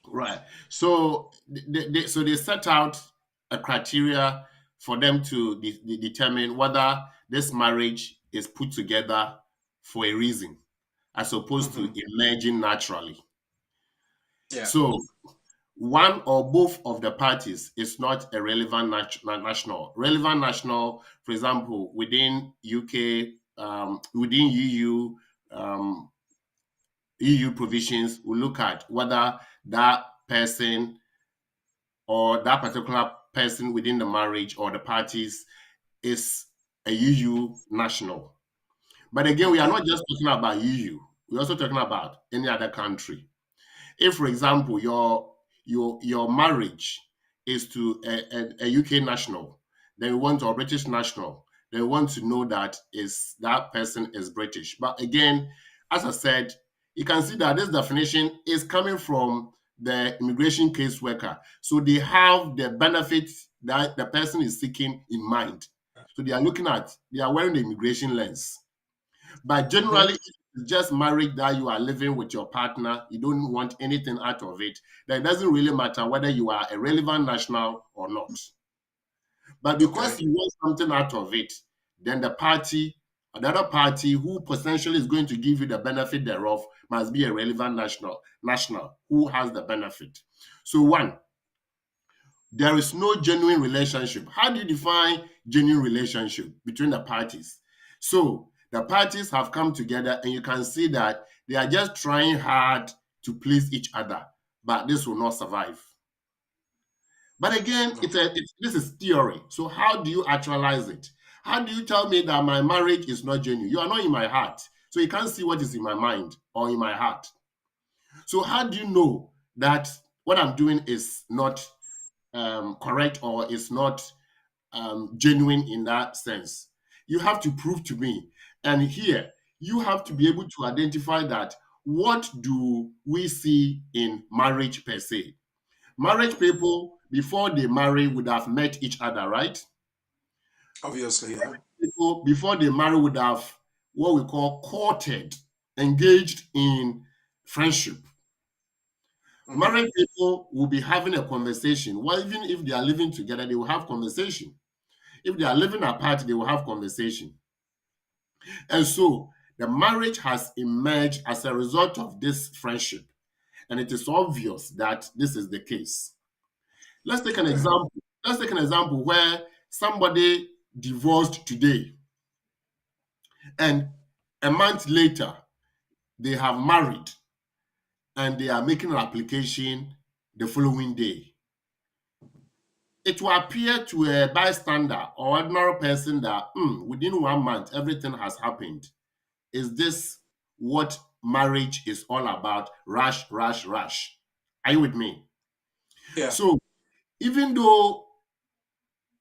Right. So they set out a criteria for them to determine whether this marriage is put together for a reason, as opposed to emerging naturally. Yeah. So one or both of the parties is not a relevant national. Relevant national, for example, within UK, within EU provisions, will look at whether that person or that particular person within the marriage or the parties is a EU national. But again, we are not just talking about EU. We're also talking about any other country. If, for example, your marriage is to a UK national, then you want to a British national, they want to know that that person is British. But again, as I said, you can see that this definition is coming from the immigration caseworker. So they have the benefits that the person is seeking in mind. So they are wearing the immigration lens. But generally, if it's just marriage that you are living with your partner, you don't want anything out of it, then it doesn't really matter whether you are a relevant national or not. But because you want something out of it, then the other party who potentially is going to give you the benefit thereof must be a relevant national who has the benefit. So one, there is no genuine relationship. How do you define genuine relationship between the parties? So the parties have come together and you can see that they are just trying hard to please each other, but this will not survive. But again, this is theory. So how do you actualize it? How do you tell me that my marriage is not genuine? You are not in my heart. So you can't see what is in my mind or in my heart. So how do you know that what I'm doing is not correct or is not genuine in that sense? You have to prove to me. And here, you have to be able to identify that what do we see in marriage per se? Marriage people, before they marry, would have met each other, right? Obviously, yeah. People, before they marry, would have what we call courted, engaged in friendship. Married people will be having a conversation. Well, even if they are living together, they will have conversation. If they are living apart, they will have conversation. And so the marriage has emerged as a result of this friendship. And it is obvious that this is the case. Let's take an Okay. example. Let's take an example where somebody divorced today and a month later they have married and they are making an application the following day. It will appear to a bystander or ordinary person that within 1 month everything has happened. Is this what marriage is all about? Rush, rush, rush. Are you with me? Yeah. So even though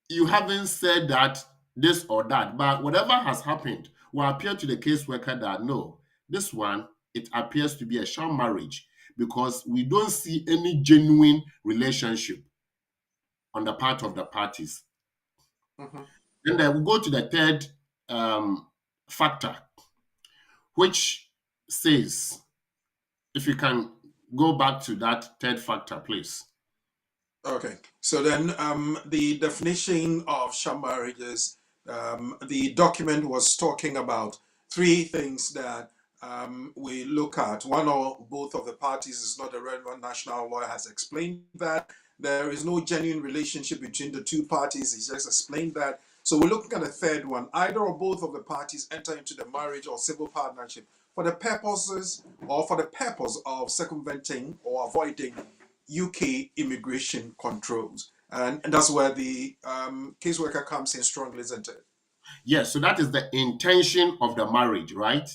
you haven't said that this or that, but whatever has happened will appear to the caseworker that no, this one, it appears to be a sham marriage because we don't see any genuine relationship on the part of the parties. Mhm. Then we go to the third factor, which says, if you can go back to that third factor, please. Okay. So then the definition of sham marriages, the document was talking about three things that we look at. One or both of the parties is not a relevant national law has explained that. There is no genuine relationship between the two parties. He just explained that. So we're looking at a third one. Either or both of the parties enter into the marriage or civil partnership for the purposes or for the purpose of circumventing or avoiding UK immigration controls. And that's where the caseworker comes in strongly, isn't it? Yes, so that is the intention of the marriage, right?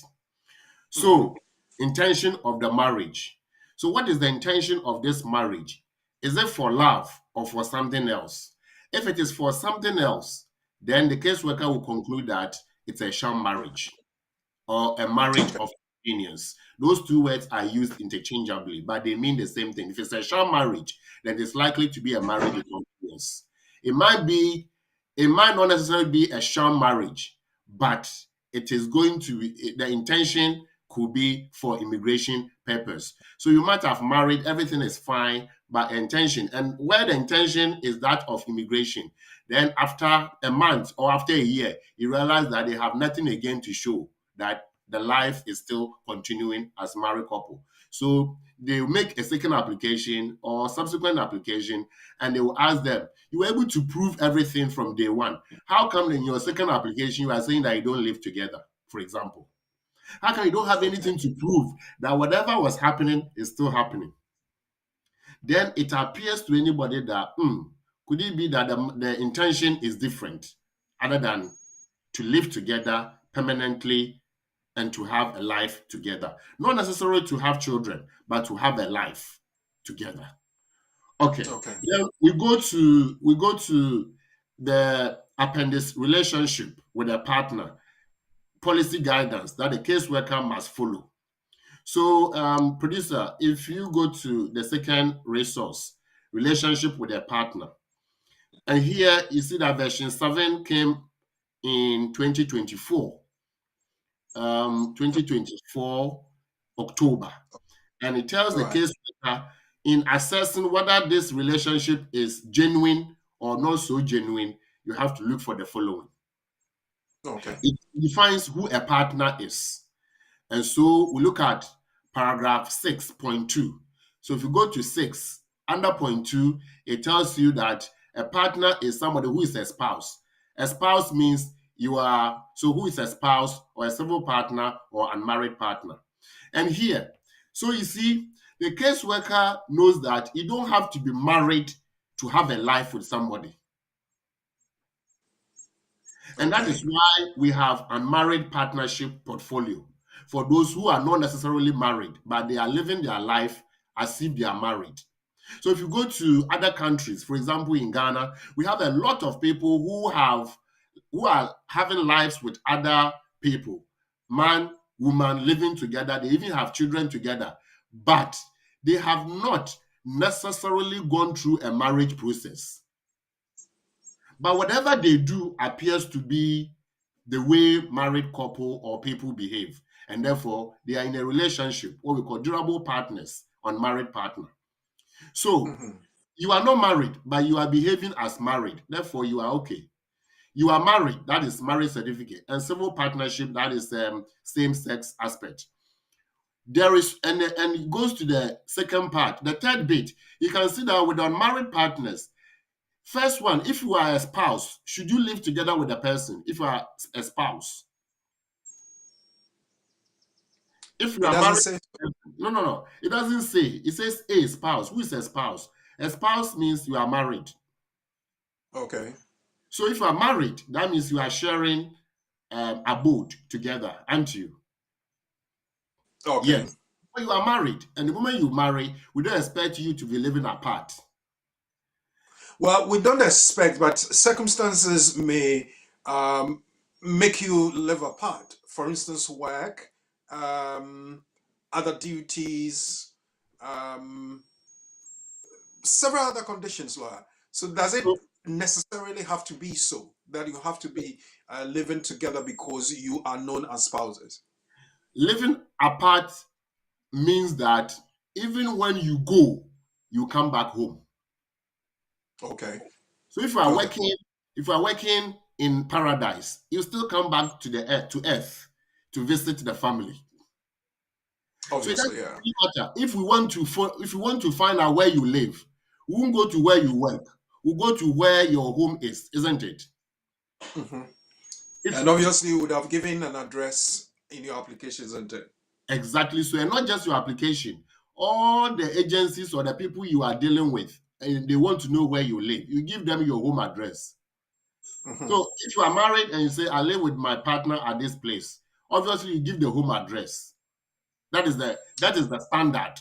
So, intention of the marriage. So, what is the intention of this marriage? Is it for love or for something else? If it is for something else, then the caseworker will conclude that it's a sham marriage or a marriage of convenience. Those two words are used interchangeably, but they mean the same thing. If it's a sham marriage, then it's likely to be a marriage of convenience. It might not necessarily be a sham marriage, but it is going to be, the intention could be for immigration purpose. So you might have married, everything is fine, but intention, and where the intention is that of immigration, then after a month or after a year, you realize that they have nothing again to show that the life is still continuing as married couple. So they will make a second application or subsequent application and they will ask them, you were able to prove everything from day one. How come in your second application you are saying that you don't live together, for example? How come you don't have anything to prove that whatever was happening is still happening? Then it appears to anybody that, could it be that the intention is different other than to live together permanently and to have a life together? Not necessarily to have children, but to have a life together. Okay. Okay. Then we go to the appendix relationship with a partner, policy guidance that the caseworker must follow. So, producer, if you go to the second resource, relationship with a partner, and here you see that version 7 came in 2024, 2024 October, and it tells the Right. case worker in assessing whether this relationship is genuine or not so genuine, you have to look for the following. Okay. It defines who a partner is. And so we look at paragraph 6.2. So if you go to 6, under point 2, it tells you that a partner is somebody who is a spouse. A spouse means who is a spouse or a civil partner or unmarried partner. And here, so you see, the caseworker knows that you don't have to be married to have a life with somebody. And that is why we have unmarried partnership portfolio for those who are not necessarily married, but they are living their life as if they are married. So if you go to other countries, for example, in Ghana, we have a lot of people who are having lives with other people, man, woman, living together. They even have children together, but they have not necessarily gone through a marriage process. But whatever they do appears to be the way married couple or people behave. And therefore, they are in a relationship, what we call durable partners, unmarried partner. So you are not married, but you are behaving as married. Therefore, you are okay. You are married, that is marriage certificate, and civil partnership, that is same-sex aspect. There is, and it goes to the second part, the third bit. You can see that with unmarried partners, first one, if you are a spouse, should you live together with a person if you are a spouse? If you It are doesn't married, say. no. It doesn't say. It says a spouse. Who is a spouse? A spouse means you are married. Okay. So if you are married, that means you are sharing abode together, aren't you? Okay. Yes. When you are married, and the moment you marry, we don't expect you to be living apart. Well, we don't expect, but circumstances may make you live apart. For instance, work, other duties, um, several other conditions, Laura. So does it So necessarily have to be so that you have to be living together because you are known as spouses? living apart means that even when you go, you come back home. Okay. So if you are Okay. working in paradise, you still come back to the earth to visit the family. So it doesn't Obviously, yeah. really matter. If we want to find out where you live, we won't go to where you work. We'll go to where your home is, isn't it? Hmm. If And obviously, you would have given an address in your application, isn't it? exactly so, and not just your application, all the agencies or the people you are dealing with, and they want to know where you live, you give them your home address. Hmm. So if you are married and you say, I live with my partner at this place, obviously you give the home address. That is the standard.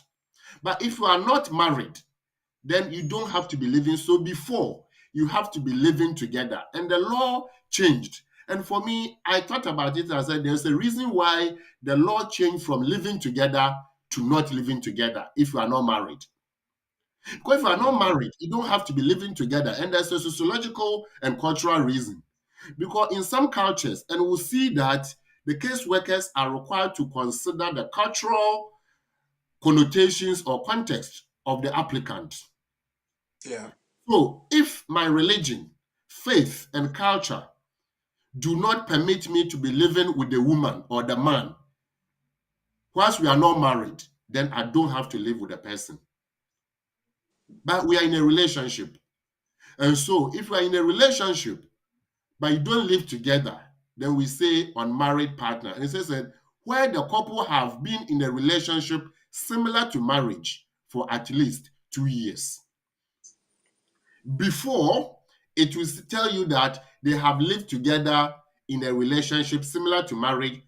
But if you are not married, then you don't have to be living. So before, you have to be living together. And the law changed. And for me, I thought about it and I said, there's a reason why the law changed from living together to not living together if you are not married. Because if you are not married, you don't have to be living together. And there's a sociological and cultural reason. Because in some cultures, and we'll see that the case workers are required to consider the cultural connotations or context of the applicant. Yeah. So if my religion, faith, and culture do not permit me to be living with the woman or the man whilst we are not married, then I don't have to live with the person. But we are in a relationship. And so if we are in a relationship, but you don't live together, then we say unmarried partner. And it says that where the couple have been in a relationship similar to marriage for at least 2 years. Before, it will tell you that they have lived together in a relationship similar to marriage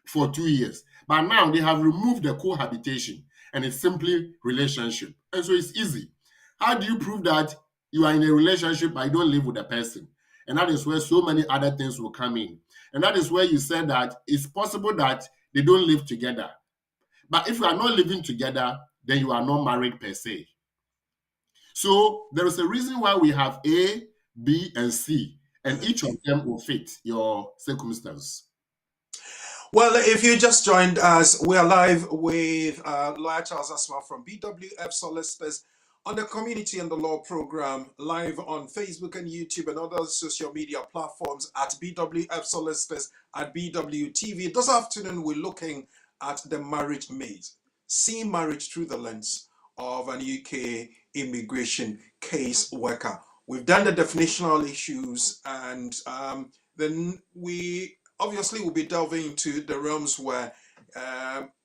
for 2 years. But now they have removed the cohabitation and it's simply relationship. And so it's easy. How do you prove that you are in a relationship but you don't live with a person? And that is where so many other things will come in. And that is where you said that it's possible that they don't live together. But if you are not living together, then you are not married per se. So there is a reason why we have A, B, and C, and each of them will fit your circumstance. Well, if you just joined us, we are live with Lawyer Charles Asma from BWF Solicitors on the Community and the Law program, live on Facebook and YouTube and other social media platforms at BWF Solicitors at BWTV. This afternoon, we're looking at the marriage maze, seeing marriage through the lens of an UK immigration case worker. We've done the definitional issues, and then we obviously will be delving into the realms where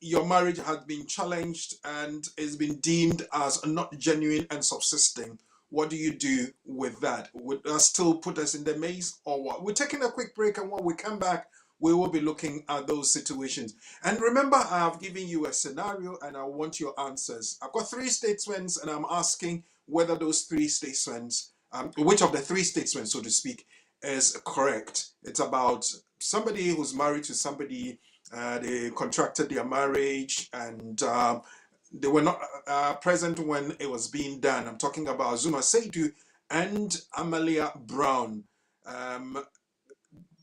your marriage has been challenged and is been deemed as not genuine and subsisting. What do you do with that? Would that still put us in the maze or what? We're taking a quick break, and when we come back, we will be looking at those situations. And remember, I have given you a scenario and I want your answers. I've got 3 statements and I'm asking whether those 3 statements, which of the 3 statements, so to speak, is correct. It's about somebody who's married to somebody, they contracted their marriage and they were not present when it was being done. I'm talking about Zuma Seidu and Amalia Brown.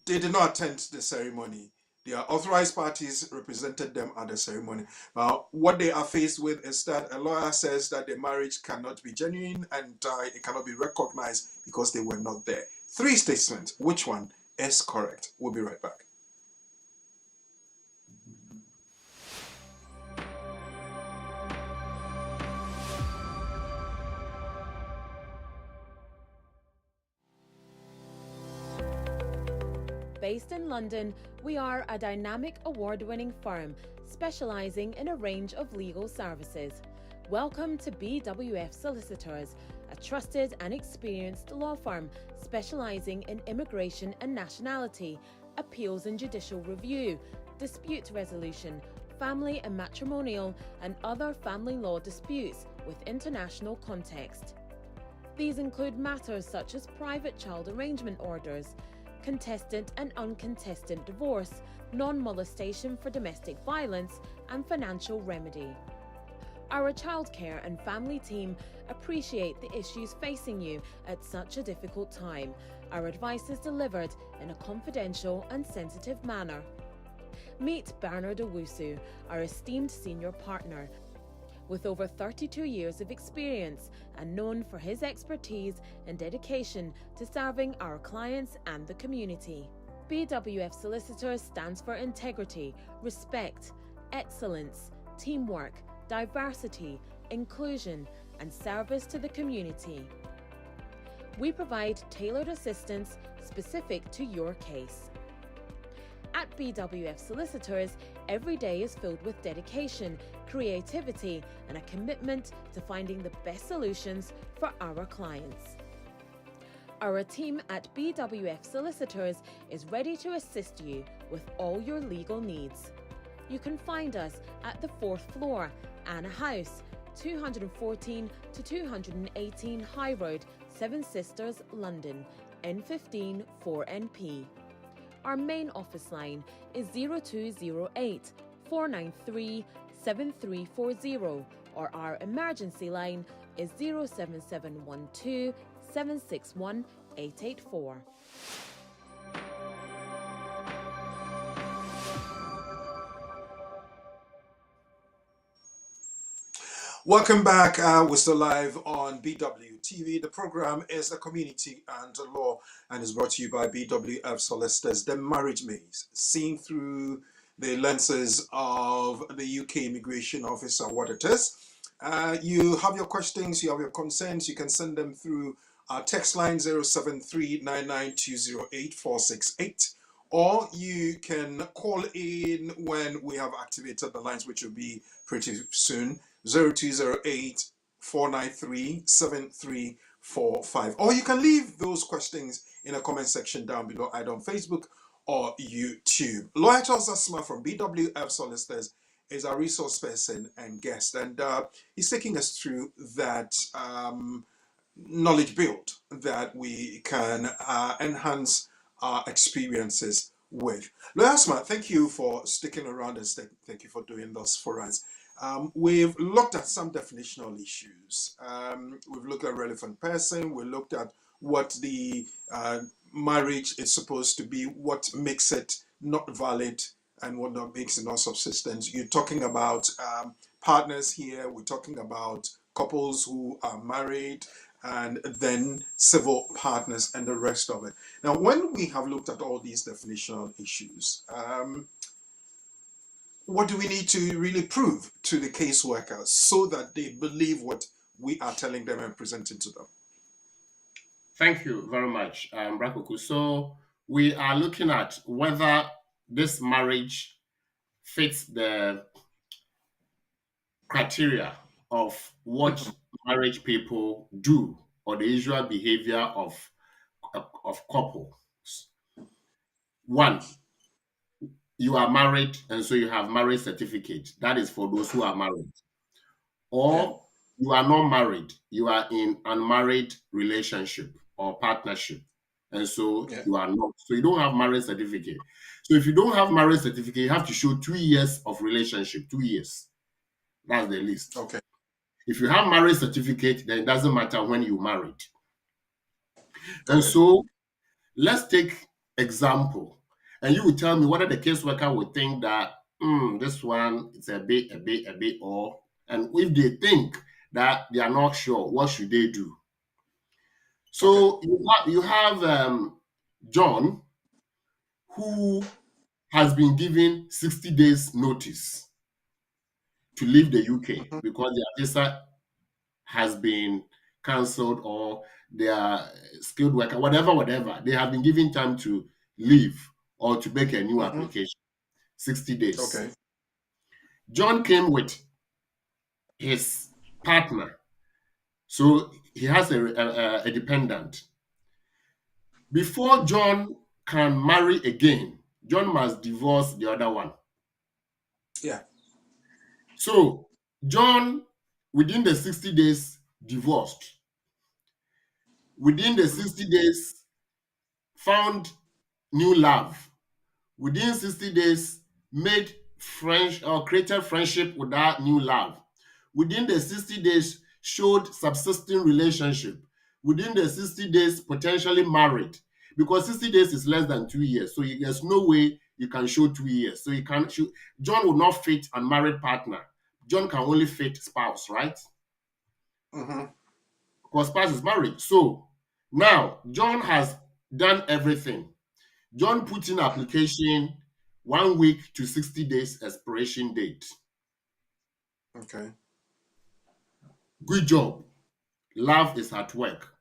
They did not attend the ceremony. Their authorized parties represented them at the ceremony. Now, what they are faced with is that a lawyer says that the marriage cannot be genuine and it cannot be recognized because they were not there. Three statements. Which one is correct? We'll be right back. Based in London, we are a dynamic award-winning firm specialising in a range of legal services. Welcome to BWF Solicitors, a trusted and experienced law firm specialising in immigration and nationality, appeals and judicial review, dispute resolution, family and matrimonial, and other family law disputes with international context. These include matters such as private child arrangement orders, contested and uncontested divorce, non-molestation for domestic violence, and financial remedy. Our childcare and family team appreciate the issues facing you at such a difficult time. Our advice is delivered in a confidential and sensitive manner. Meet Bernard Owusu, our esteemed senior partner, with over 32 years of experience and known for his expertise and dedication to serving our clients and the community. BWF Solicitors stands for integrity, respect, excellence, teamwork, diversity, inclusion, and service to the community. We provide tailored assistance specific to your case. At BWF Solicitors, every day is filled with dedication, creativity, and a commitment to finding the best solutions for our clients. Our team at BWF Solicitors is ready to assist you with all your legal needs. You can find us at the 4th floor, Anna House, 214 to 218 High Road, Seven Sisters, London, N15 4NP. Our main office line is 0208 493 7340, or our emergency line is 07712 761 884. Welcome back. We're still live on BWTV. The program is The Community and the Law and is brought to you by BWF Solicitors, the marriage maze, seen through the lenses of the UK Immigration Officer, what it is. You have your questions, you have your concerns, you can send them through our text line 073-99208-468, or you can call in when we have activated the lines, which will be pretty soon. 0208 493 7345. Or you can leave those questions in a comment section down below, either on Facebook or YouTube. Lawyer Charles Asma from BWF Solicitors is our resource person and guest, and he's taking us through that knowledge build that we can enhance our experiences with. Lawyer Asma, thank you for sticking around and thank you for doing this for us. We've looked at some definitional issues. We've looked at relevant person. We looked at what the marriage is supposed to be, what makes it not valid and what not makes it not subsistent. You're talking about partners here. We're talking about couples who are married, and then civil partners and the rest of it. Now, when we have looked at all these definitional issues, what do we need to really prove to the caseworkers so that they believe what we are telling them and presenting to them? Thank you very much, Brakoku. So we are looking at whether this marriage fits the criteria of what marriage people do, or the usual behavior of couples. One, you are married, and so you have marriage certificate. That is for those who are married. Or you are not married. You are in unmarried relationship or partnership, and so you are not. So you don't have marriage certificate. So if you don't have marriage certificate, you have to show 2 years of relationship. 2 years. That's the list. Okay. If you have marriage certificate, then it doesn't matter when you married. And so let's take example. And you will tell me whether the caseworker would think that this one is a bit, or, and if they think that they are not sure, what should they do? So you have John, who has been given 60 days notice to leave the UK Mhm. because their visa has been cancelled, or their skilled worker, whatever. They have been given time to leave or to make a new Mhm. application. 60 days. Okay. John came with his partner. So he has a dependent. Before John can marry again, John must divorce the other one. Yeah. So John, within the 60 days, divorced. Within the Mhm. 60 days, found new love. Within 60 days, made friends or created friendship with that new love. Within the 60 days, showed subsisting relationship. Within the 60 days, potentially married. Because 60 days is less than 2 years. So there's no way you can show 2 years. So you can't show. John will not fit unmarried partner. John can only fit spouse, right? Mhm. Because spouse is married. So now John has done everything. John put in application 1 week to 60 days expiration date. Okay. Good job. Love is at work.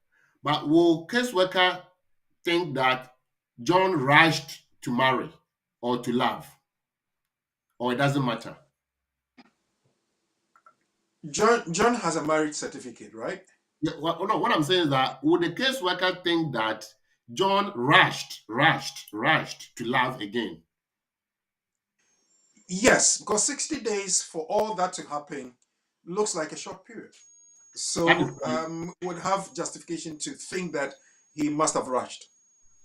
But will caseworker think that John rushed to marry or to love? Or it doesn't matter? John has a marriage certificate, right? Yeah, well, no, what I'm saying is that would the caseworker think that John rushed to love again? Yes, because 60 days for all that to happen looks like a short period. That is, So would have justification to think that he must have rushed.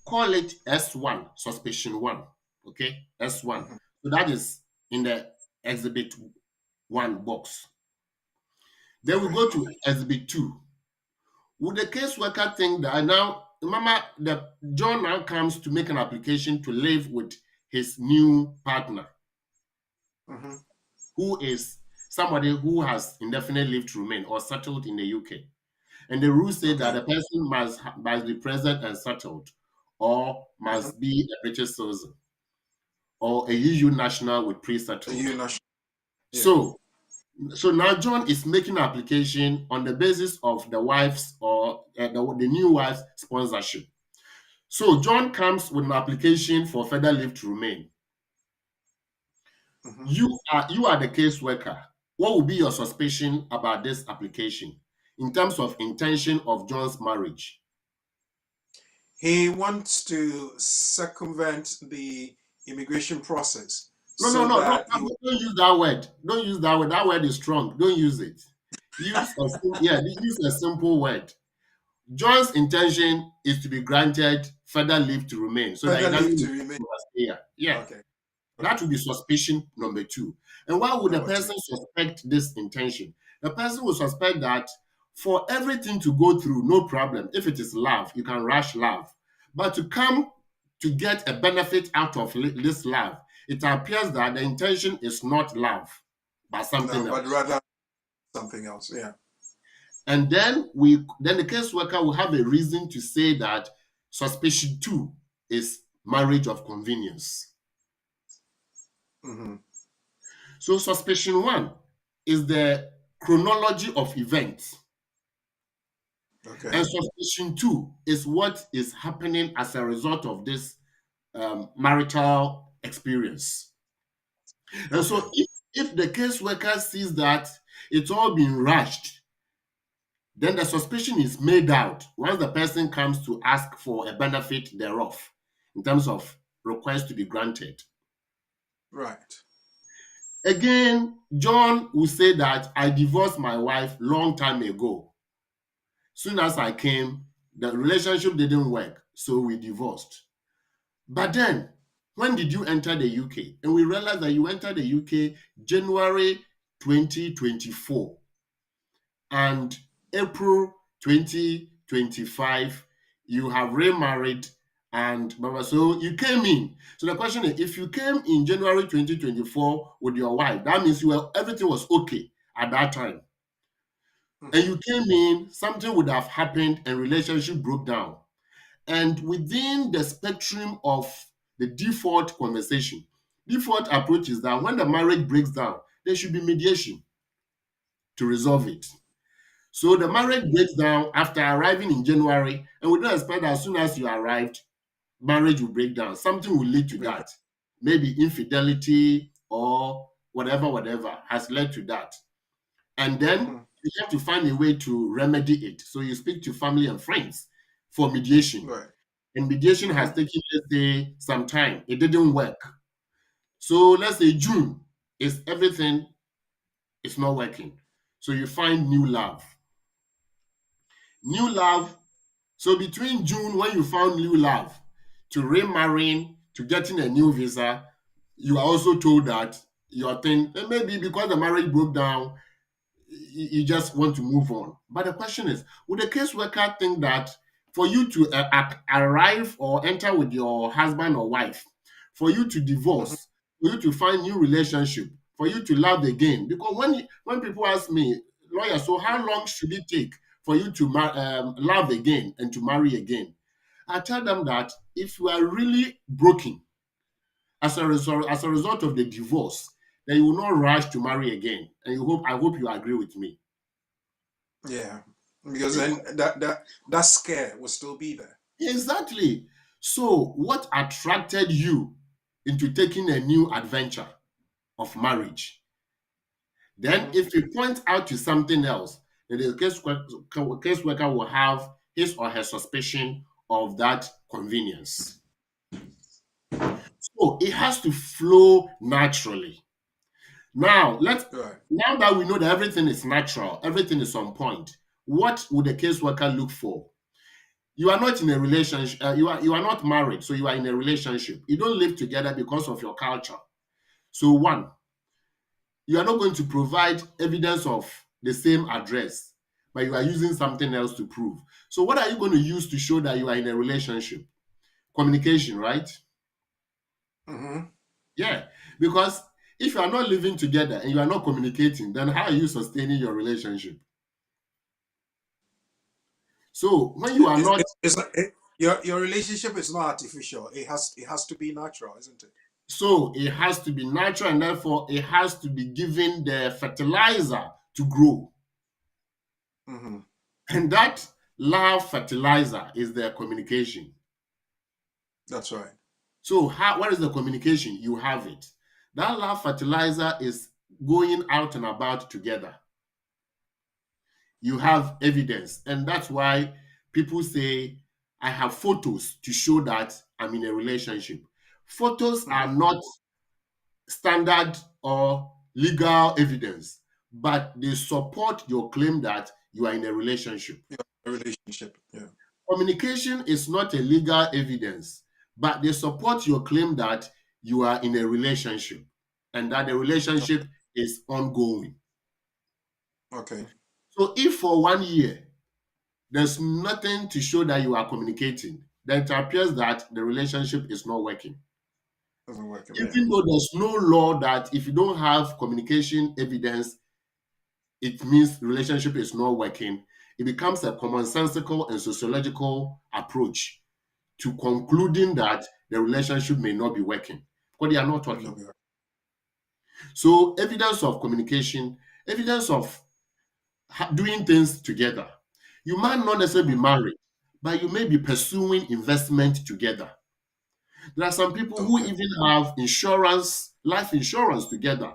call it S1, suspicion 1. Okay, S1. Mhm. So that is in the exhibit 1 box. Then we Okay. go to exhibit 2. Would the caseworker think that now, remember, the John now comes to make an application to live with his new partner, Mhm. who is somebody who has indefinite leave to remain or settled in the UK. And the rules say that Okay. the person must be present and settled, or Mhm. must be a British citizen, or a EU national with A pre-settled. U national. Yeah. So so now John is making an application on the basis of the wife's or the new wife's sponsorship. So John comes with an application for further leave to remain. Mhm. You are the caseworker. What would be your suspicion about this application in terms of intention of John's marriage? He wants to circumvent the immigration process No, no, so no, no. that he would. Don't use that word. Don't use that word. That word is strong. Don't use it. Use a simple word. John's intention is to be granted further leave to remain so that he Further doesn't leave need to remain. to stay here. Yeah, Okay. that Okay. would be suspicion number 2. And why would the Number two. person suspect this intention? The person will suspect that for everything to go through, no problem. If it is love, you can rush love. But to come to get a benefit out of this love, it appears that the intention is not love, but No, something but else. rather something else. Yeah. And then the caseworker will have a reason to say that suspicion 2 is marriage of convenience. Hmm. So suspicion 1 is the chronology of events. Okay. And suspicion 2 is what is happening as a result of this marital experience. And Okay. so if the caseworker sees that it's all been rushed, then the suspicion is made out once the person comes to ask for a benefit thereof in terms of request to be granted. Right. Again, John will say that I divorced my wife long time ago. Soon as I came, the relationship didn't work, so we divorced. But then, when did you enter the UK? And we realized that you entered the UK January 2024 and April 2025, you have remarried and so you came in. So the question is, if you came in January 2024 with your wife, that means everything was okay at that time. and you came in, something would have happened and relationship broke down. And within the spectrum of the default conversation, default approach is that when the marriage breaks down, there should be mediation to resolve it. So the marriage breaks down after arriving in January, and we don't expect that as soon as you arrived, marriage will break down. Something will lead to that. Maybe infidelity or whatever has led to that. And then you have to find a way to remedy it. So you speak to family and friends for mediation. Right. And mediation has taken, let's say, some time. It didn't work. So let's say June is everything is not working. So you find new love. New love. So between June, when you found new love, to remarrying, to getting a new visa, you are also told that your thing, and maybe because the marriage broke down, you just want to move on. But the question is, would the caseworker think that for you to arrive or enter with your husband or wife, for you to divorce, for you to find new relationship, for you to love again? Because when people ask me, lawyer, so how long should it take for you to love again and to marry again? I tell them that if you are really broken as a result of the divorce, then you will not rush to marry again. And I hope you agree with me. Yeah, because then that scare will still be there. Exactly. So what attracted you into taking a new adventure of marriage? Then if you point out to something else, then the caseworker will have his or her suspicion of that convenience. So it has to flow naturally. Now, now that we know that everything is natural, everything is on point, what would the caseworker look for? You are not in a relationship, you are not married, so you are in a relationship. You don't live together because of your culture. So one, you are not going to provide evidence of the same address, but you are using something else to prove. So what are you going to use to show that you are in a relationship? Communication, right? Yeah, because if you are not living together and you are not communicating, then how are you sustaining your relationship? So when you are not, your relationship is not artificial. It has to be natural, isn't it? So it has to be natural, and therefore it has to be given the fertilizer to grow. And that love fertilizer is the communication. That's right. So what is the communication? You have it. That love fertilizer is going out and about together. You have evidence, and that's why people say, I have photos to show that I'm in a relationship. Photos are not standard or legal evidence, but they support your claim that you are in a relationship. Yeah. Communication is not a legal evidence, but they support your claim that you are in a relationship and that the relationship is ongoing. Okay. So if for 1 year there's nothing to show that you are communicating, then it appears that the relationship is not working. Even though there's no law that if you don't have communication evidence, it means the relationship is not working. It becomes a commonsensical and sociological approach to concluding that the relationship may not be working because they are not talking. So evidence of communication, evidence of doing things together. You might not necessarily be married, but you may be pursuing investment together. There are some people who even have insurance, life insurance together,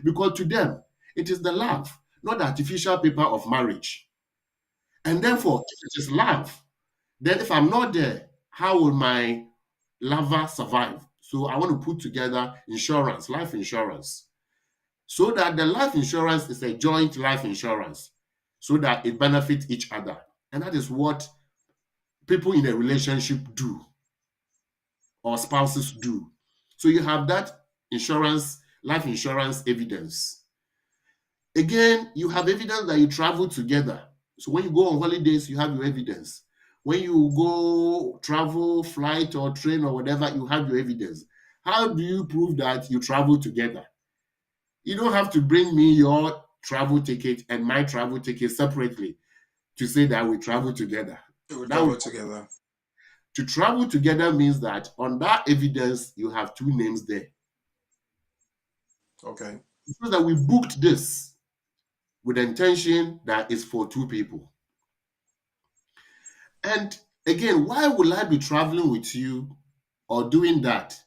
because to them, it is the love, not the artificial paper of marriage. And therefore, if it is love, then if I'm not there, how will my lover survive? So I want to put together insurance, life insurance, so that the life insurance is a joint life insurance, so that it benefits each other. And that is what people in a relationship do, or spouses do. So you have that insurance, life insurance evidence. Again, you have evidence that you travel together. So when you go on holidays, you have your evidence. When you go travel, flight or train or whatever, you have your evidence. How do you prove that you travel together? You don't have to bring me your travel ticket and my travel ticket separately to say that we travel together. We That travel would- together. To travel together means that on that evidence, you have two names there. Okay. So that we booked this with the intention that it's for two people. And again, why will I be traveling with you or doing that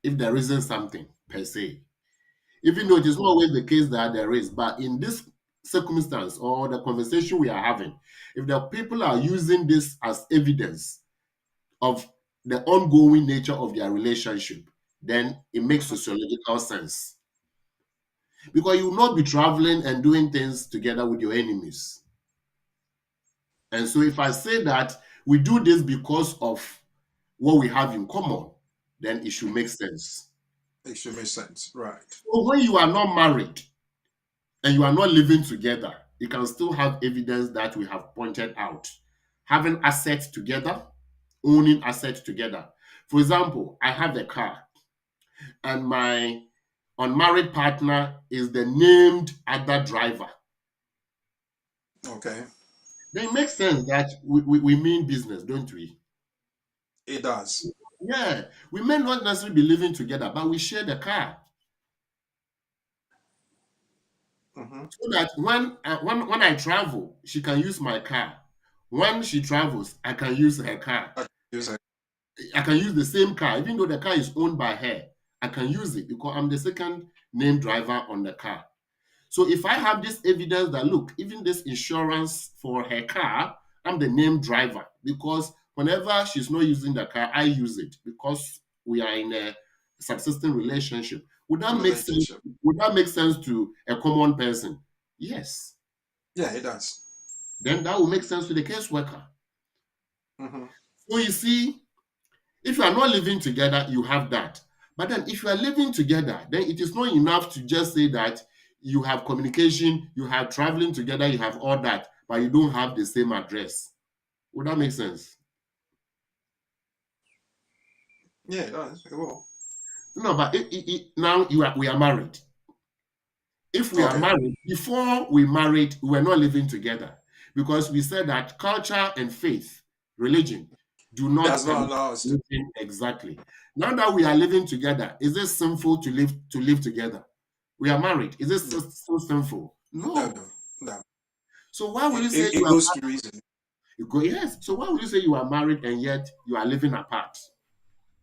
if there isn't something per se? Even though it is not always the case that there is, but in this circumstance or the conversation we are having, if the people are using this as evidence of the ongoing nature of their relationship, then it makes sociological sense. Because you will not be traveling and doing things together with your enemies. And so if I say that we do this because of what we have in common, then it should make sense. It should make sense. Right. So when you are not married and you are not living together, you can still have evidence that we have pointed out. Having assets together, owning assets together. For example, I have a car and my unmarried partner is the named other driver. Okay. Then it makes sense that we mean business, don't we? It does. Yeah, we may not necessarily be living together, but we share the car. So that when I travel, she can use my car. When she travels, I can use her car. Yes, I can use the same car, even though the car is owned by her. I can use it because I'm the second name driver on the car. So if I have this evidence that, look, even this insurance for her car, I'm the name driver because whenever she's not using the car, I use it because we are in a subsisting relationship. Would that make sense? Relationship. Would that make sense to a common person? Yes. Yeah, it does. Then that will make sense to the caseworker. Mhm. So you see, if you are not living together, you have that. But then if you are living together, then it is not enough to just say that you have communication, you have traveling together, you have all that, but you don't have the same address. Would that make sense? Yeah, it does. It will. No, but now we are married. If we are Okay. married, before we married, we were not living together because we said that culture and faith, religion, do not Does not permit allow us to. living exactly. Now that we are living together, is it sinful to live together? We are married. Is it so sinful? No. No. So why would you say It you are goes to reason. yes? So why would you say you are married and yet you are living apart,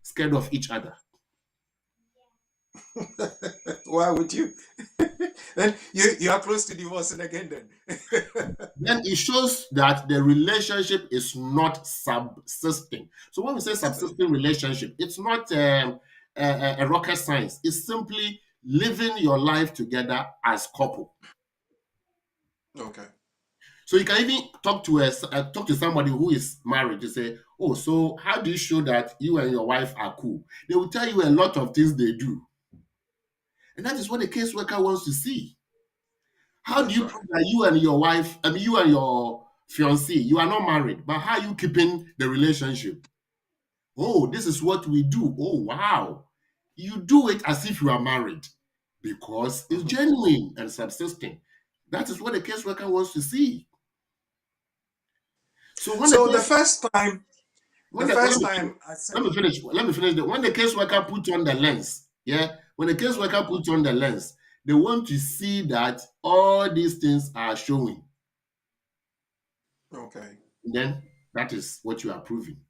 scared of each other? Why would you? Then you are close to divorcing again. Then. Then it shows that the relationship is not subsisting. So when we say subsisting relationship, it's not a rocket science. It's simply living your life together as couple. Okay. So you can even talk to somebody who is married to say, "Oh, so how do you show that you and your wife are cool?" They will tell you a lot of things they do, and that is what the caseworker wants to see. How do you prove that you and your wife, you and your fiancé, you are not married, but how are you keeping the relationship? Oh, this is what we do. Oh, wow. You do it as if you are married because it's genuine and subsisting. That is what the caseworker wants to see. So the first time I said, let me finish. Let me finish. When the caseworker puts on the lens, when the caseworker puts on the lens, they want to see that all these things are showing. okay. Then that is what you are proving.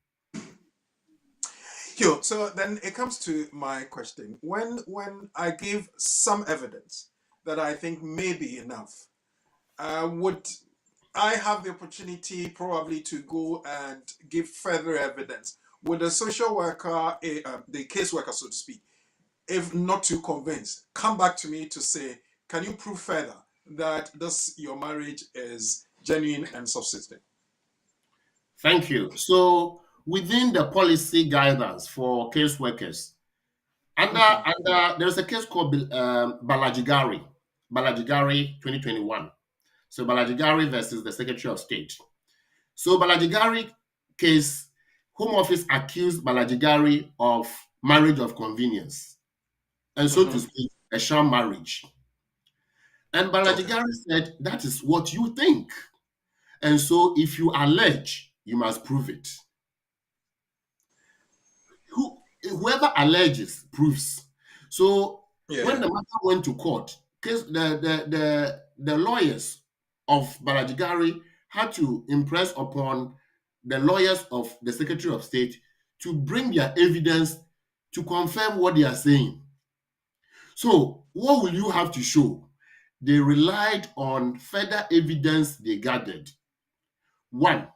So then it comes to my question. When I give some evidence that I think may be enough, would I have the opportunity probably to go and give further evidence? Would the social worker, the caseworker, so to speak, if not too convinced, come back to me to say, can you prove further that your marriage is genuine and subsistent? Thank you. So within the policy guidance for caseworkers, there's a case called Balajigari 2021. So Balajigari versus the Secretary of State. So Balajigari case, Home Office accused Balajigari of marriage of convenience, and so to speak, a sham marriage. And Balajigari said, that is what you think. And so if you allege, you must prove it. Whoever alleges proves. So when the matter went to court, because the lawyers of Balajigari had to impress upon the lawyers of the Secretary of State to bring their evidence to confirm what they are saying. So what will you have to show? They relied on further evidence they gathered. One,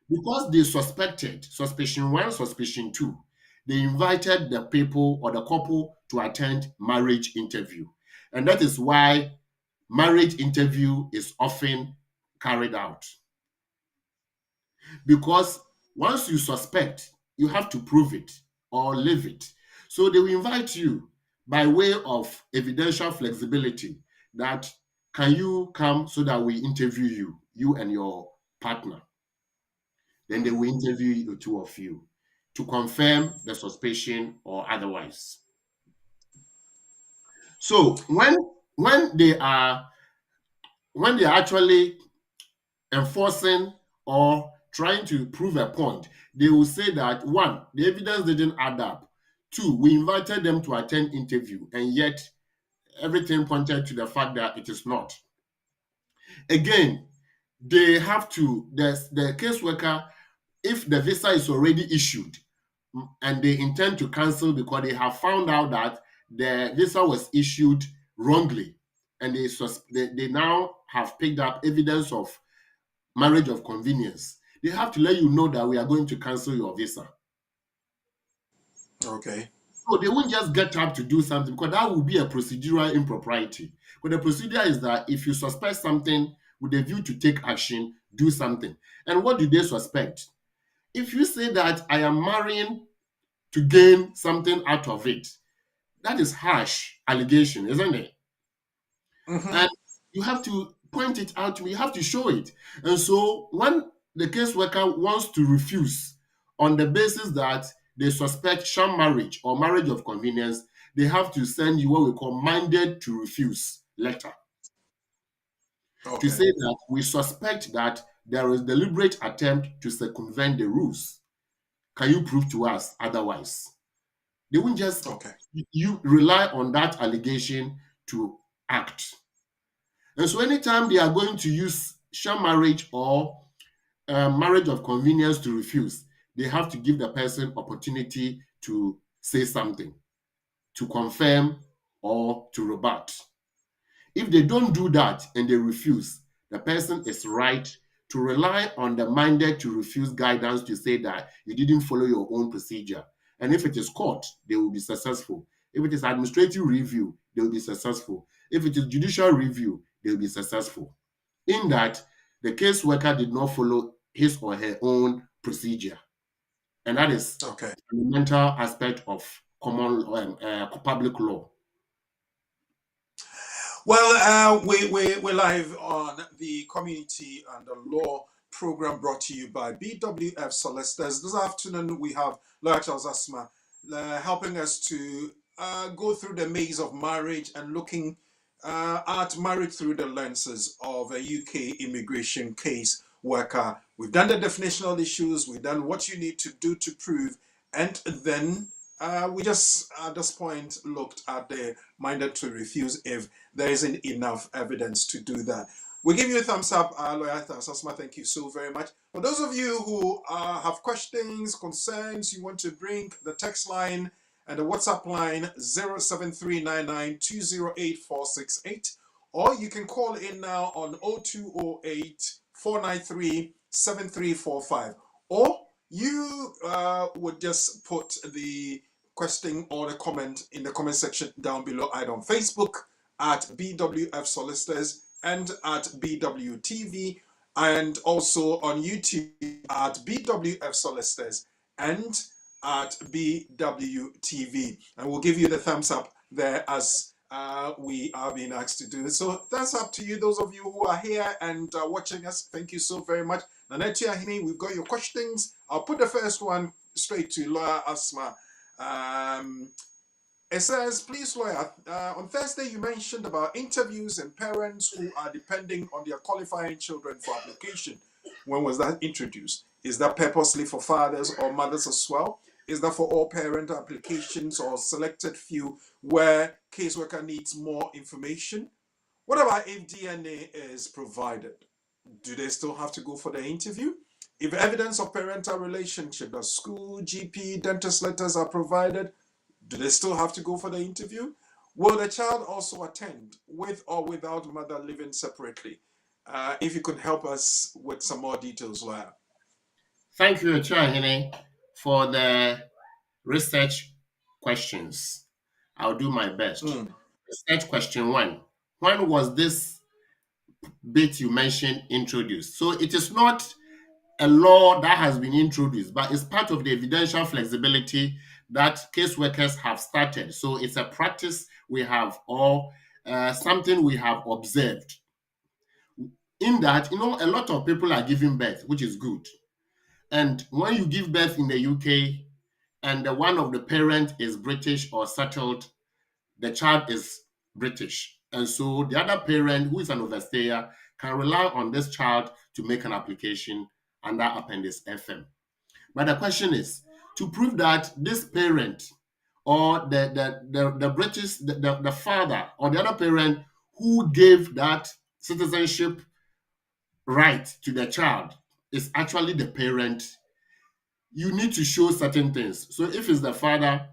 because they suspected, suspicion one, suspicion two, they invited the people or the couple to attend marriage interview. And that is why marriage interview is often carried out. Because once you suspect, you have to prove it or leave it. So they will invite you by way of evidential flexibility that can you come so that we interview you and your partner. Then they will interview the two of you to confirm the suspicion or otherwise. So when they are actually enforcing or trying to prove a point, they will say that one, the evidence didn't add up. Two, we invited them to attend interview, and yet everything pointed to the fact that it is not. Again, they have to, the caseworker, if the visa is already issued and they intend to cancel because they have found out that the visa was issued wrongly, and they now have picked up evidence of marriage of convenience, they have to let you know that we are going to cancel your visa. Okay. So they won't just get up to do something, because that would be a procedural impropriety. But the procedure is that if you suspect something with a view to take action, do something. And what do they suspect? If you say that I am marrying to gain something out of it, that is harsh allegation, isn't it? And you have to point it out to me, you have to show it. And so when the caseworker wants to refuse on the basis that they suspect sham marriage or marriage of convenience, they have to send you what we call minded to refuse letter. To say that we suspect that there is deliberate attempt to circumvent the rules. Can you prove to us otherwise? They won't just you rely on that allegation to act. And so anytime they are going to use sham marriage or marriage of convenience to refuse, they have to give the person opportunity to say something, to confirm or to rebut. If they don't do that and they refuse, the person is right to rely on the minded to refuse guidance to say that you didn't follow your own procedure. And if it is court, they will be successful. If it is administrative review, they will be successful. If it is judicial review, they will be successful. In that, the caseworker did not follow his or her own procedure. And that is a fundamental aspect of common public law. Well, we're live on the Community and the Law program brought to you by BWF Solicitors. This afternoon, we have Lawyer Charles Asma helping us to go through the maze of marriage and looking at marriage through the lenses of a UK immigration case worker. We've done the definitional issues, we've done what you need to do to prove, and then we just at this point looked at the minded to refuse if there isn't enough evidence to do that. We give you a thumbs up, Lawyer Asma. Thank you so very much. For those of you who have questions, concerns, you want to bring the text line and the WhatsApp line 07399208468, or you can call in now on 0208 493 7345, or you would just put the question or the comment in the comment section down below, either on Facebook at BWF Solicitors and at BWTV, and also on YouTube at BWF Solicitors and at BWTV. And we'll give you the thumbs up there as we are being asked to do this. So that's up to you, those of you who are here and watching us. Thank you so very much. Nanette Ahini, we've got your questions. I'll put the first one straight to Lawyer Asma. It says, please, lawyer, on Thursday you mentioned about interviews and parents who are depending on their qualifying children for application. When was that introduced? Is that purposely for fathers or mothers as well? Is that for all parent applications or selected few where caseworker needs more information? What about if DNA is provided? Do they still have to go for the interview? If evidence of parental relationship, the school, GP, dentist letters are provided, do they still have to go for the interview? Will the child also attend with or without mother living separately? If you could help us with some more details, Lawyer. Thank you, Chahine, for the research questions. I'll do my best. Research question 1. When was this bit you mentioned introduced? So it is not a law that has been introduced, but it's part of the evidential flexibility that caseworkers have started. So it's a practice we have, or something we have observed. In that, a lot of people are giving birth, which is good. And when you give birth in the UK and one of the parent is British or settled, the child is British. And so the other parent, who is an overstayer, can rely on this child to make an application under Appendix FM. But the question is, to prove that this parent or the British, the father or the other parent who gave that citizenship right to the child is actually the parent, you need to show certain things. So if it's the father,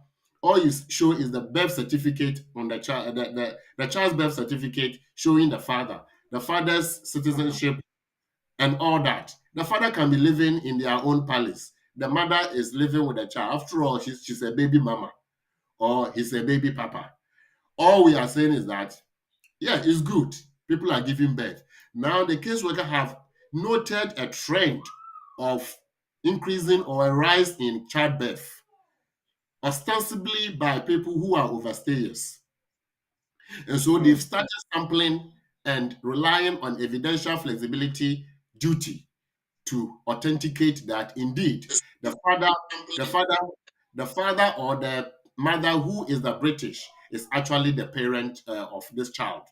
all you show is the birth certificate on the child, the child's birth certificate showing the father's citizenship and all that. The father can be living in their own palace. The mother is living with the child. After all, she's a baby mama or he's a baby papa. All we are saying is that, yeah, it's good. People are giving birth. Now, the caseworker have noted a trend of increasing or a rise in childbirth, ostensibly by people who are overstayers. And so they've started sampling and relying on evidential flexibility duty to authenticate that indeed the father or the mother who is the British is actually the parent of this child.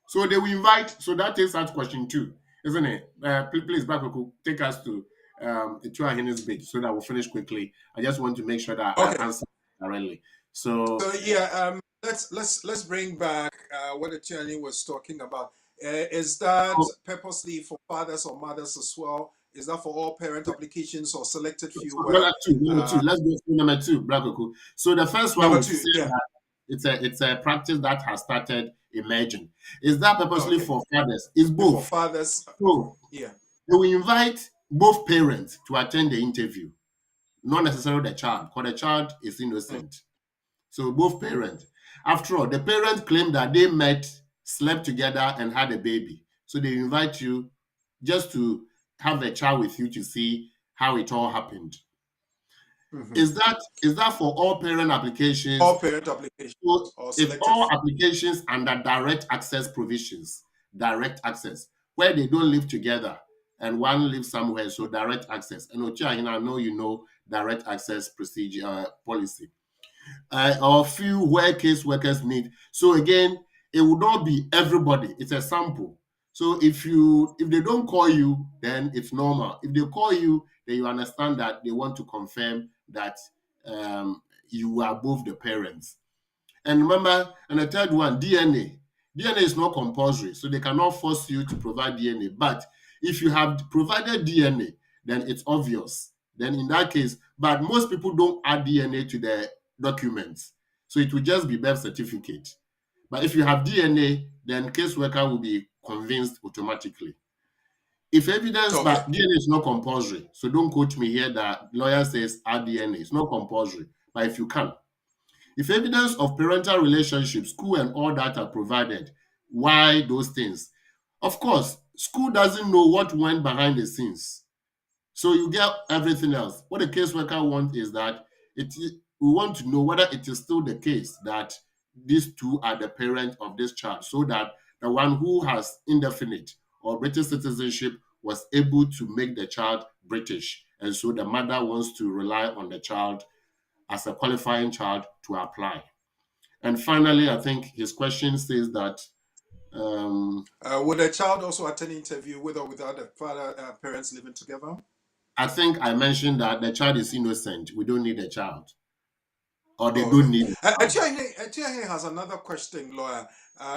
So they will invite. So that takes us to question 2, isn't it? Please, Bakoko, take us to Tuahine's bit so that we'll finish quickly. I just want to make sure that I answer directly. So yeah, let's bring back what the Tuahine was talking about. Is that purposely for fathers or mothers as well? Is that for all parent applications or selected few? Number two. Let's go to number 2, Bakoko. So the first one was it's a practice that has started emerging. Is that purposely for fathers? It's both. For fathers. So yeah, they will invite both parents to attend the interview, not necessarily the child, because the child is innocent. So both parents. After all, the parents claim that they met, slept together, and had a baby. So they invite you just to have a chat with you to see how it all happened. Is that for all parent applications? All parent applications. It's all applications under direct access provisions. Direct access, where they don't live together and one lives somewhere, so direct access. And Ochiahina, I know you know direct access procedure policy. Or few where caseworkers need. So again, it would not be everybody. It's a sample. So if they don't call you, then it's normal. If they call you, then you understand that they want to confirm that you are both the parents. And remember, and the third one, DNA. DNA is not compulsory, so they cannot force you to provide DNA. But if you have provided DNA, then it's obvious. Then in that case, but most people don't add DNA to their documents. So it will just be birth certificate. But if you have DNA, then caseworker will be convinced automatically. If evidence, but DNA is not compulsory, so don't quote me here that lawyer says add DNA. It's not compulsory, but if you can. If evidence of parental relationship, school and all that are provided, why those things? Of course, school doesn't know what went behind the scenes. So you get everything else. What the caseworker wants is that we want to know whether it is still the case that these two are the parent of this child, so that the one who has indefinite or British citizenship was able to make the child British. And so the mother wants to rely on the child as a qualifying child to apply. And finally, I think his question says that would a child also attend interview with or without the parents living together? I think I mentioned that the child is innocent. We don't need a child. Or they don't need it. Etienne has another question, lawyer.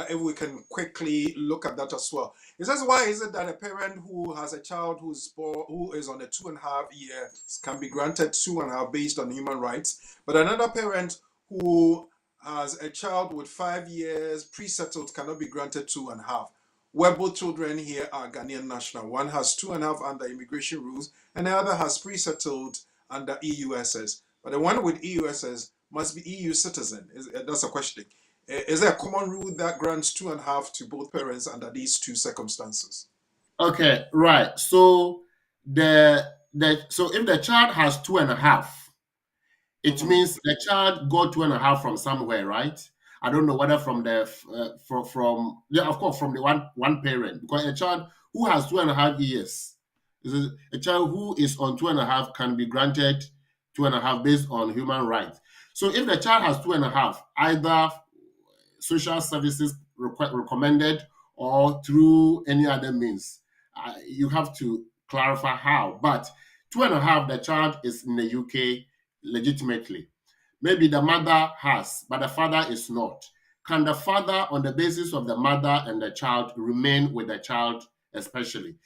If we can quickly look at that as well. It says, why is it that a parent who has a child who is on a 2.5 years can be granted 2.5 based on human rights, but another parent who has a child with 5 years pre-settled cannot be granted 2.5? Where both children here are Ghanaian national. One has 2.5 under immigration rules, and the other has pre-settled under EUSS. But the one with EUSS must be EU citizen. That's a question. Is there a common rule that grants 2.5 to both parents under these two circumstances? Okay, right. So so if the child has 2.5, it means the child got 2.5 from somewhere, right? I don't know whether from the of course from the one parent, because a child who has 2.5 years, a child who is on 2.5 can be granted 2.5 based on human rights. So if the child has 2.5, either social services recommended or through any other means, you have to clarify how. But 2.5, the child is in the UK legitimately. Maybe the mother has, but the father is not. Can the father, on the basis of the mother and the child, remain with the child especially?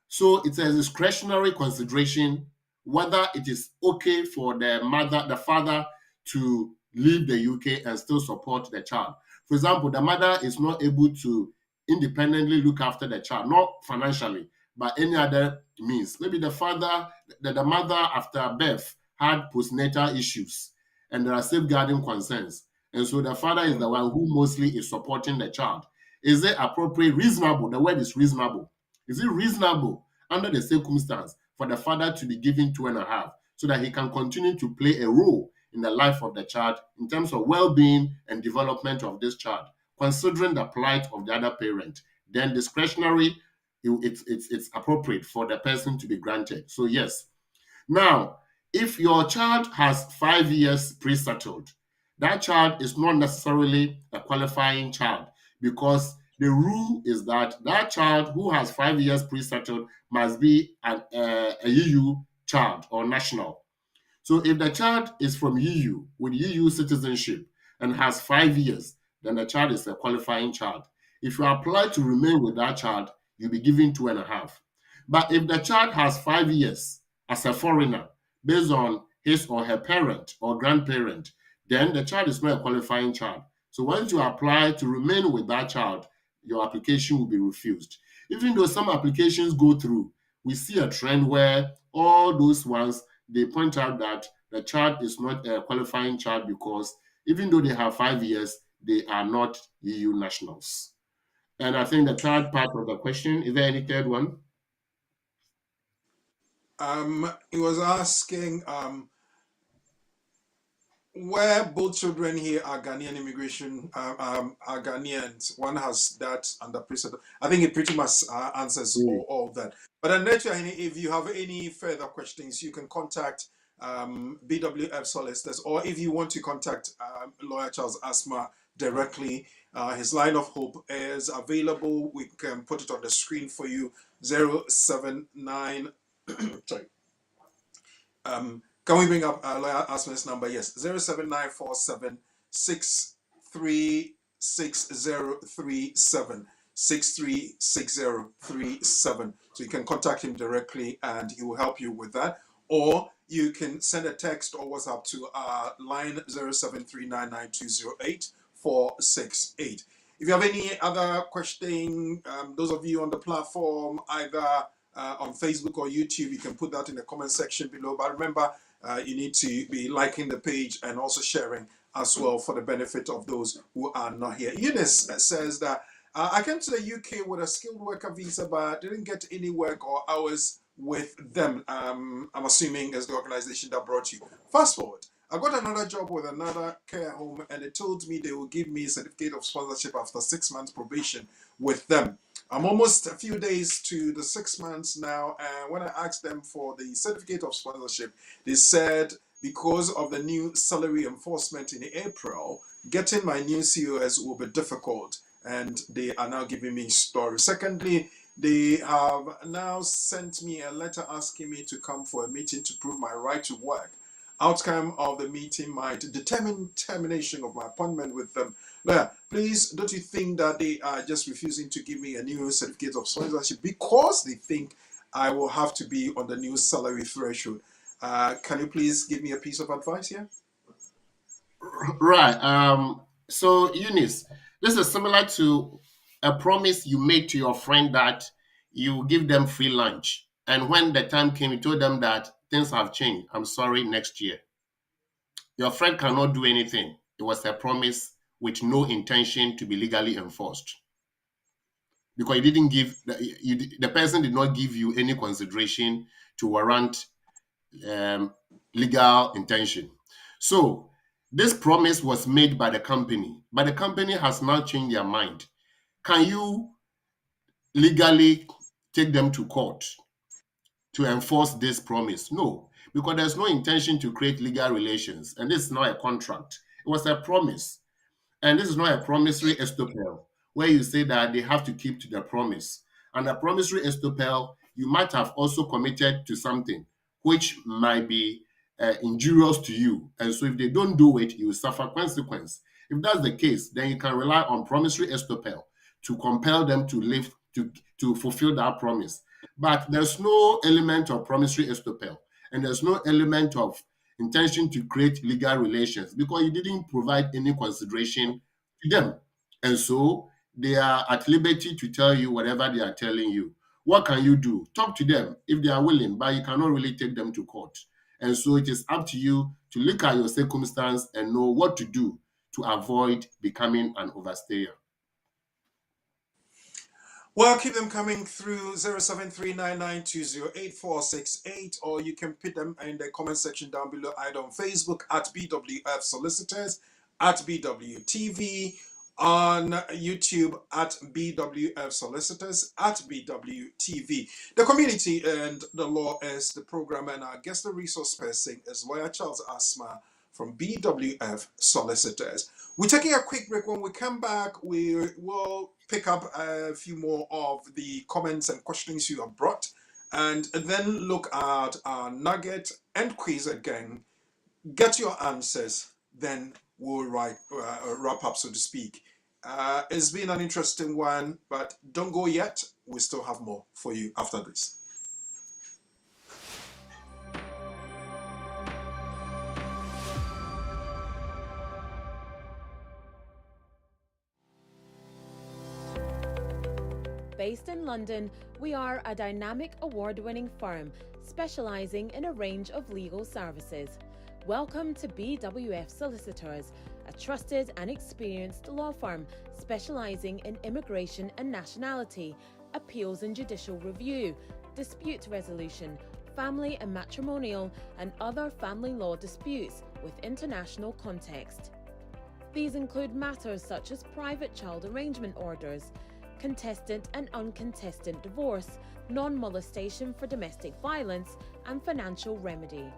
So it's a discretionary consideration whether it is okay for the father to leave the UK and still support the child. For example, the mother is not able to independently look after the child, not financially, but any other means. Maybe the mother after birth had postnatal issues and there are safeguarding concerns. And so the father is the one who mostly is supporting the child. Is it appropriate, reasonable? The word is reasonable. Is it reasonable under the circumstance for the father to be given 2.5 so that he can continue to play a role in the life of the child in terms of well-being and development of this child, considering the plight of the other parent? Then discretionary, it's appropriate for the person to be granted. So yes. Now, if your child has 5 years pre-settled, that child is not necessarily a qualifying child, because the rule is that that child who has 5 years pre-settled must be a EU child or national. So if the child is from EU with EU citizenship and has 5 years, then the child is a qualifying child. If you apply to remain with that child, you'll be given 2.5. But if the child has 5 years as a foreigner, based on his or her parent or grandparent, then the child is not a qualifying child. So once you apply to remain with that child, your application will be refused. Even though some applications go through, we see a trend where all those ones, they point out that the child is not a qualifying child because even though they have 5 years, they are not EU nationals. And I think the third part of the question, is there any third one? He was asking where both children here are Ghanaian immigration, are Ghanaians. One has that under pre-settled. I think it pretty much answers all of that. But if you have any further questions, you can contact BWF Solicitors, or if you want to contact Lawyer Charles Asma directly, his line of hope is available. We can put it on the screen for you. 079 sorry. Can we bring up Lawyer Asma's number? Yes, 07947 636037. 636037. So you can contact him directly and he will help you with that. Or you can send a text or WhatsApp to line 0739920848. If you have any other question, those of you on the platform, either on Facebook or YouTube, you can put that in the comment section below. But remember, you need to be liking the page and also sharing as well for the benefit of those who are not here. Eunice says that I came to the UK with a skilled worker visa, but didn't get any work or hours with them. I'm assuming as the organization that brought you. Fast forward, I got another job with another care home and they told me they will give me a certificate of sponsorship after 6 months probation with them. I'm almost a few days to the 6 months now, and when I asked them for the certificate of sponsorship, they said because of the new salary enforcement in April, getting my new COS will be difficult, and they are now giving me story. Secondly, they have now sent me a letter asking me to come for a meeting to prove my right to work. Outcome of the meeting might determine termination of my appointment with them. Now, please, don't you think that they are just refusing to give me a new certificate of sponsorship because they think I will have to be on the new salary threshold? Can you please give me a piece of advice here? Right. So, Eunice, this is similar to a promise you made to your friend that you give them free lunch. And when the time came, you told them that things have changed. I'm sorry, next year. Your friend cannot do anything. It was a promise with no intention to be legally enforced. Because you didn't give, the person did not give you any consideration to warrant legal intention. So, this promise was made by the company, but the company has now changed their mind. Can you legally take them to court to enforce this promise? No, because there's no intention to create legal relations, and this is not a contract. It was a promise, and this is not a promissory estoppel where you say that they have to keep to the promise. And a promissory estoppel, you might have also committed to something which might be injurious to you, and so if they don't do it, you will suffer consequence. If that's the case, then you can rely on promissory estoppel to compel them to live to fulfill that promise. But there's no element of promissory estoppel, and there's no element of intention to create legal relations because you didn't provide any consideration to them. And so they are at liberty to tell you whatever they are telling you. What can you do? Talk to them if they are willing, but you cannot really take them to court. And so it is up to you to look at your circumstance and know what to do to avoid becoming an overstayer. Well, keep them coming through 0739920848, or you can put them in the comment section down below, either on Facebook at BWF Solicitors, at BWTV, on YouTube at BWF Solicitors, at BWTV. The community and the law is the program, and our guest, the resource person, is Lawyer Charles Asma from BWF Solicitors. We're taking a quick break. When we come back, we will pick up a few more of the comments and questions you have brought, and then look at our nugget and quiz again. Get your answers, then we'll wrap up, so to speak. It's been an interesting one, but don't go yet. We still have more for you after this. Based in London, we are a dynamic award-winning firm specializing in a range of legal services. Welcome to BWF Solicitors, a trusted and experienced law firm specializing in immigration and nationality, appeals and judicial review, dispute resolution, family and matrimonial, and other family law disputes with international context. These include matters such as private child arrangement orders, contestant and uncontested divorce, non-molestation for domestic violence, and financial remedy.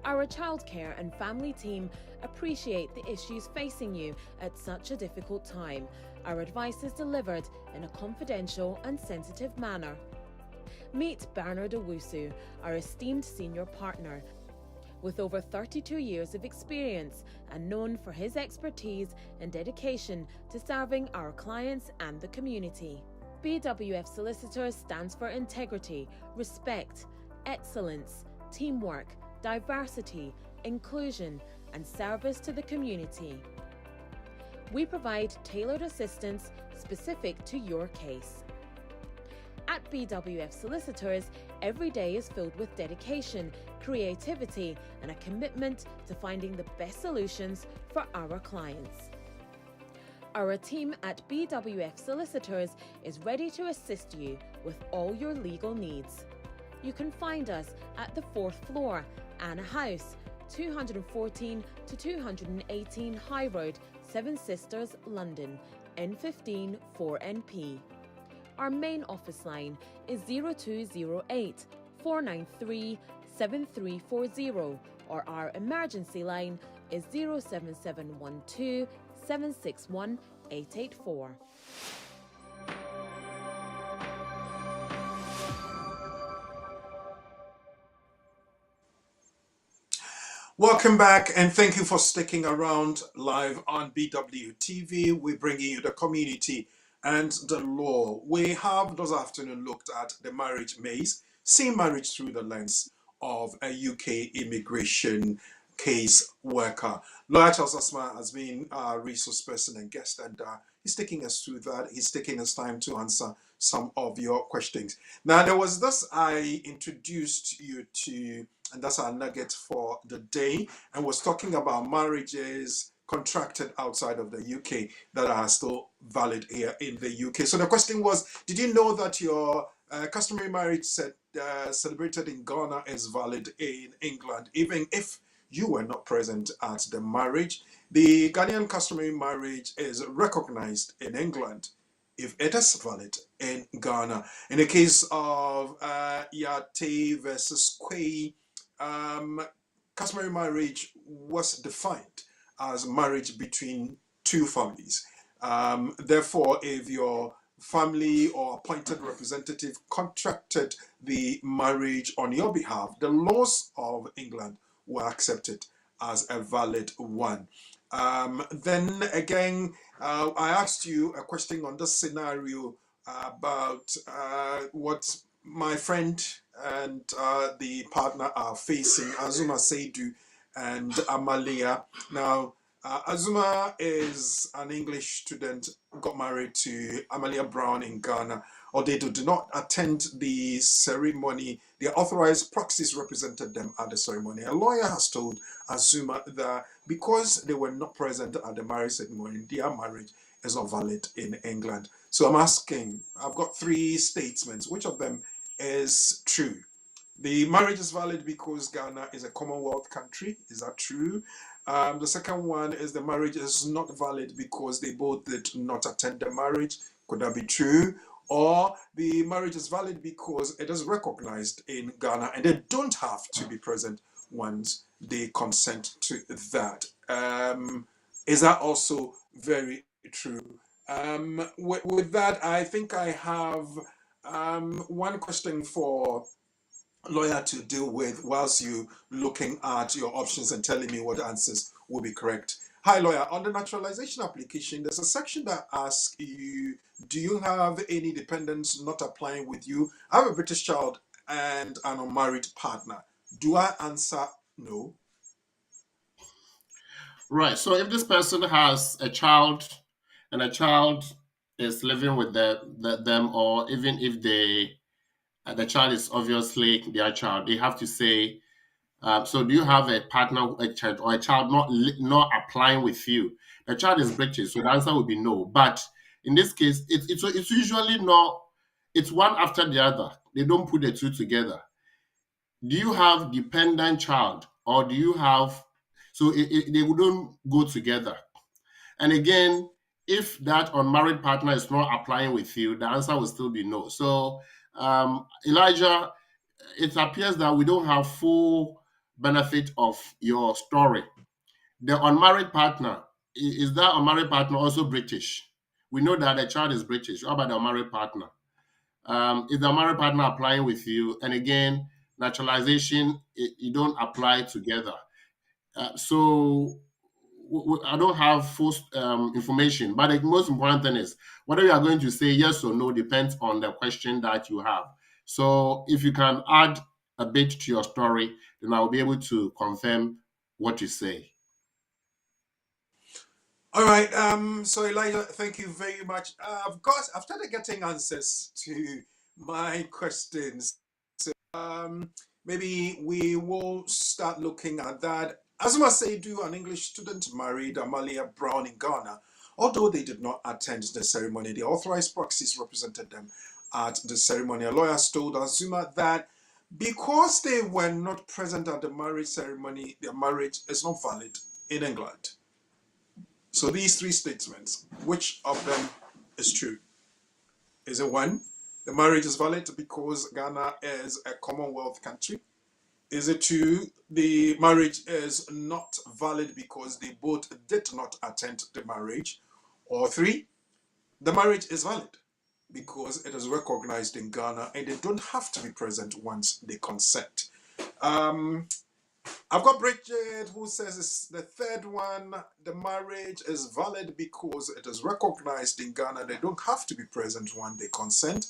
Our childcare and family team appreciate the issues facing you at such a difficult time. Our advice is delivered in a confidential and sensitive manner. Meet Bernard Owusu, our esteemed senior partner. With over 32 years of experience and known for his expertise and dedication to serving our clients and the community. BWF Solicitors stands for integrity, respect, excellence, teamwork, diversity, inclusion, and service to the community. We provide tailored assistance specific to your case. At BWF Solicitors, every day is filled with dedication, creativity, and a commitment to finding the best solutions for our clients. Our team at BWF Solicitors is ready to assist you with all your legal needs. You can find us at the 4th floor, Anna House, 214 to 218 High Road, Seven Sisters, London, N15 4NP. Our main office line is 0208 493 7340, or our emergency line is 07712 761 884. Welcome back, and thank you for sticking around live on BWTV. We're bringing you the community and the law. We have this afternoon looked at the marriage maze, seeing marriage through the lens of a UK immigration case worker. Lawyer Charles Asma has been a resource person and guest, and he's taking us through that. He's taking his time to answer some of your questions. Now, there was this I introduced you to, and that's our nugget for the day, and was talking about marriages contracted outside of the UK that are still valid here in the UK. So the question was, did you know that your customary marriage celebrated in Ghana is valid in England, even if you were not present at the marriage? The Ghanaian customary marriage is recognized in England if it is valid in Ghana. In the case of Yate versus Kwei, customary marriage was defined as marriage between two families. Therefore, if your family or appointed representative contracted the marriage on your behalf, the laws of England were accepted as a valid one. Then again, I asked you a question on this scenario about what my friend and the partner are facing, Azuma Seidu and Amalia. Now, Azuma is an English student, got married to Amalia Brown in Ghana. Or they do not attend the ceremony. Their authorized proxies represented them at the ceremony. A lawyer has told Azuma that because they were not present at the marriage ceremony, their marriage is not valid in England. So I'm asking, I've got three statements. Which of them is true? The marriage is valid because Ghana is a Commonwealth country. Is that true? The second one is the marriage is not valid because they both did not attend the marriage. Could that be true? Or the marriage is valid because it is recognized in Ghana and they don't have to be present once they consent to that. Is that also very true? With that, I think I have one question for lawyer to deal with whilst you looking at your options and telling me what answers will be correct. Hi, lawyer. On the naturalization application, there's a section that asks you, do you have any dependents not applying with you? I have a British child and an unmarried partner. Do I answer no? Right. So if this person has a child and a child is living with them, or even if the child is obviously their child, they have to say, so do you have a partner, a child, or a child not applying with you? The child is British, so the answer would be no. But in this case, it's usually not. It's one after the other. They don't put the two together. Do you have dependent child, or do you have? So they wouldn't go together. And again, if that unmarried partner is not applying with you, the answer will still be no. So Elijah, it appears that we don't have full benefit of your story. The unmarried partner, is that unmarried partner also British? We know that the child is British. How about the unmarried partner? Is the unmarried partner applying with you? And again, naturalization, you don't apply together. So I don't have full information, but the most important thing is whether you are going to say yes or no depends on the question that you have. So if you can add a bit to your story, then I will be able to confirm what you say. All right. So Elijah, thank you very much. I've started getting answers to my questions. So maybe we will start looking at that. Azuma Seidu, an English student, married Amalia Brown in Ghana. Although they did not attend the ceremony, the authorized proxies represented them at the ceremony. A lawyer told Azuma that because they were not present at the marriage ceremony, their marriage is not valid in England. So these three statements, which of them is true? Is it one, the marriage is valid because Ghana is a Commonwealth country? Is it 2, the marriage is not valid because they both did not attend the marriage? Or 3, the marriage is valid because it is recognized in Ghana and they don't have to be present once they consent. I've got Bridget who says it's the third one. The marriage is valid because it is recognized in Ghana. They don't have to be present when they consent.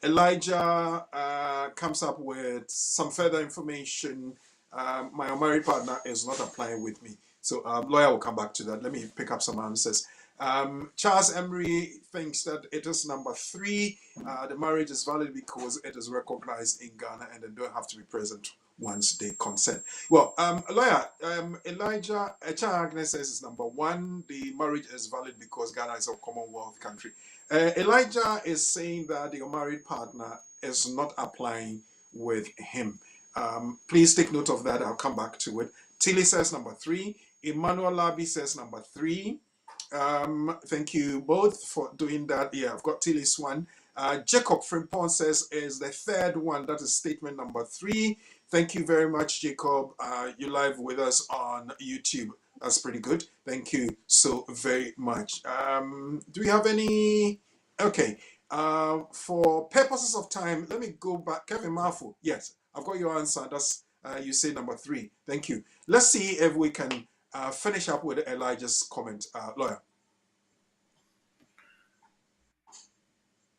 Elijah comes up with some further information. My unmarried partner is not applying with me. So lawyer will come back to that. Let me pick up some answers. Charles Emery thinks that it is number 3. The marriage is valid because it is recognized in Ghana and they don't have to be present once they consent. Well, lawyer, Elijah Agnes says it's number 1. The marriage is valid because Ghana is a Commonwealth country. Elijah is saying that the unmarried partner is not applying with him. Please take note of that. I'll come back to it. Tilly says number 3. Emmanuel Labi says number 3. Thank you both for doing that. Yeah, I've got Tilly's one. Jacob Frimpong says is the third one. That is statement number 3. Thank you very much, Jacob. You're live with us on YouTube. That's pretty good. Thank you so very much. Do we have any? Okay. For purposes of time, let me go back. Kevin Marfu. Yes, I've got your answer. That's you say number 3. Thank you. Let's see if we can finish up with Elijah's comment. Lawyer.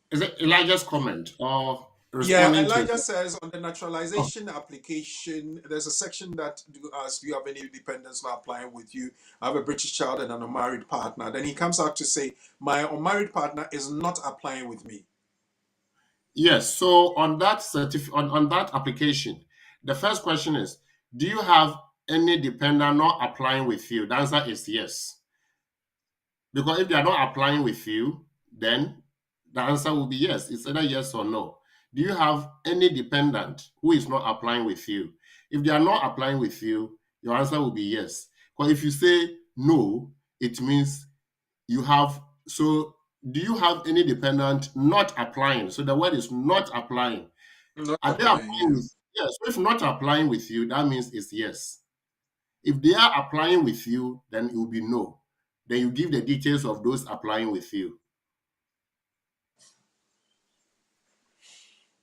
Is it Elijah's comment or Yeah, responding Elijah to? says on the naturalization application, there's a section that do ask, do you have any dependents not applying with you? I have a British child and an unmarried partner. Then he comes out to say, my unmarried partner is not applying with me. Yes. So on that on that application, the first question is, do you have any dependent not applying with you? The answer is yes. Because if they are not applying with you, then the answer will be yes. It's either yes or no. Do you have any dependent who is not applying with you? If they are not applying with you, your answer will be yes. But if you say no, it means you have. So, do you have any dependent not applying? So the word is not applying. Not Are they applying, applying with? yes. Yes. So if not applying with you, that means it's yes. If they are applying with you, then it will be no. Then you give the details of those applying with you.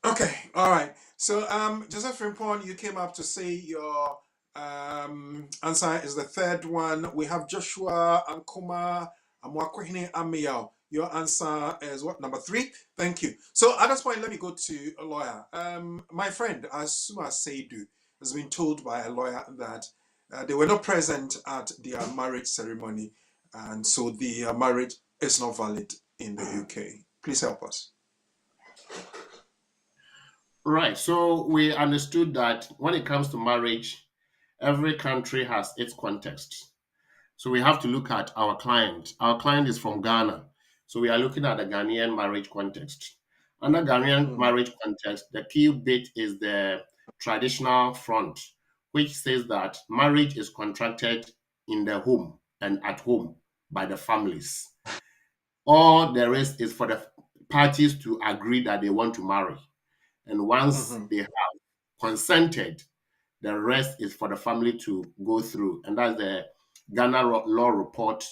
Okay, all right. So, Joseph Frimpong, you came up to say your answer is the third one. We have Joshua Ankuma Amwakwehine Amiyao. Your answer is what, number 3? Thank you. So at this point, let me go to a lawyer. My friend Asuma Seidu has been told by a lawyer that they were not present at their marriage ceremony, and so the marriage is not valid in the UK. Please help us. Right. So we understood that when it comes to marriage, every country has its context. So we have to look at our client. Our client is from Ghana. So we are looking at the Ghanaian marriage context. Under Ghanaian marriage context, the key bit is the traditional front, which says that marriage is contracted in the home and at home by the families. All there is for the parties to agree that they want to marry. And once they have consented, the rest is for the family to go through. And that's the Ghana Law Report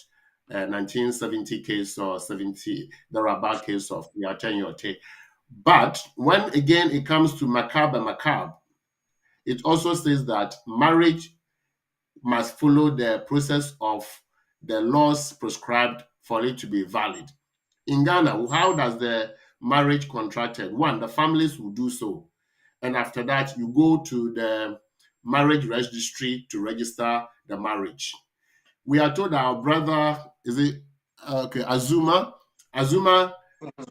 1970 case or 70, the Rabat case of Yaten. But when again it comes to Macab and Macab, it also says that marriage must follow the process of the laws prescribed for it to be valid. In Ghana, how does the marriage contracted? One, the families will do so. And after that, you go to the marriage registry to register the marriage. We are told that our brother, Azuma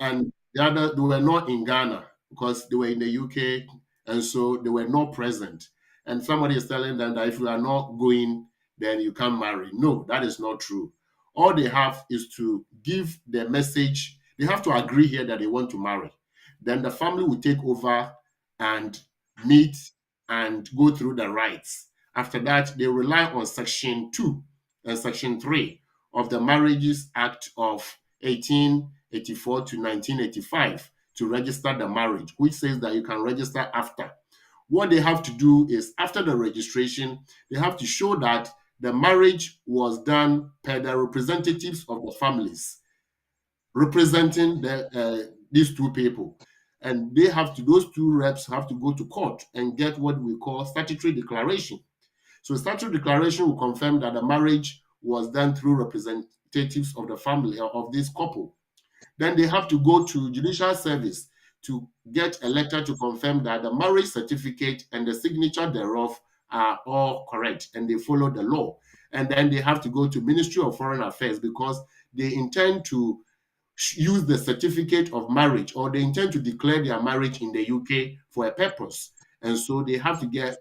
and the other, they were not in Ghana because they were in the UK, and so they were not present. And somebody is telling them that if you are not going, then you can't marry. No, that is not true. All they have is to give the message. They have to agree here that they want to marry. Then the family will take over and meet and go through the rites. After that, they rely on Section 2 and Section 3 of the Marriages Act of 1884 to 1985 to register the marriage, which says that you can register after. what they have to do is, after the registration, they have to show that the marriage was done per the representatives of the families representing these two people. And those two reps have to go to court and get what we call statutory declaration. So statutory declaration will confirm that the marriage was done through representatives of the family of this couple. Then they have to go to judicial service to get a letter to confirm that the marriage certificate and the signature thereof are all correct and they follow the law. And then they have to go to Ministry of Foreign Affairs because they intend to use the certificate of marriage, or they intend to declare their marriage in the UK for a purpose. And so they have to get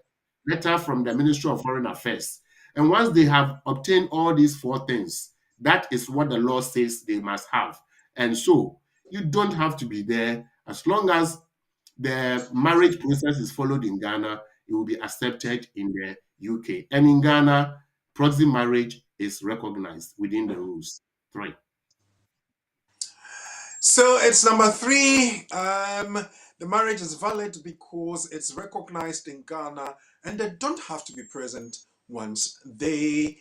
letter from the Ministry of Foreign Affairs. And once they have obtained all these four things, that is what the law says they must have. And so you don't have to be there. As long as the marriage process is followed in Ghana, it will be accepted in the UK. And in Ghana, proxy marriage is recognized within the rules. 3. So it's number 3. The marriage is valid because it's recognized in Ghana and they don't have to be present once they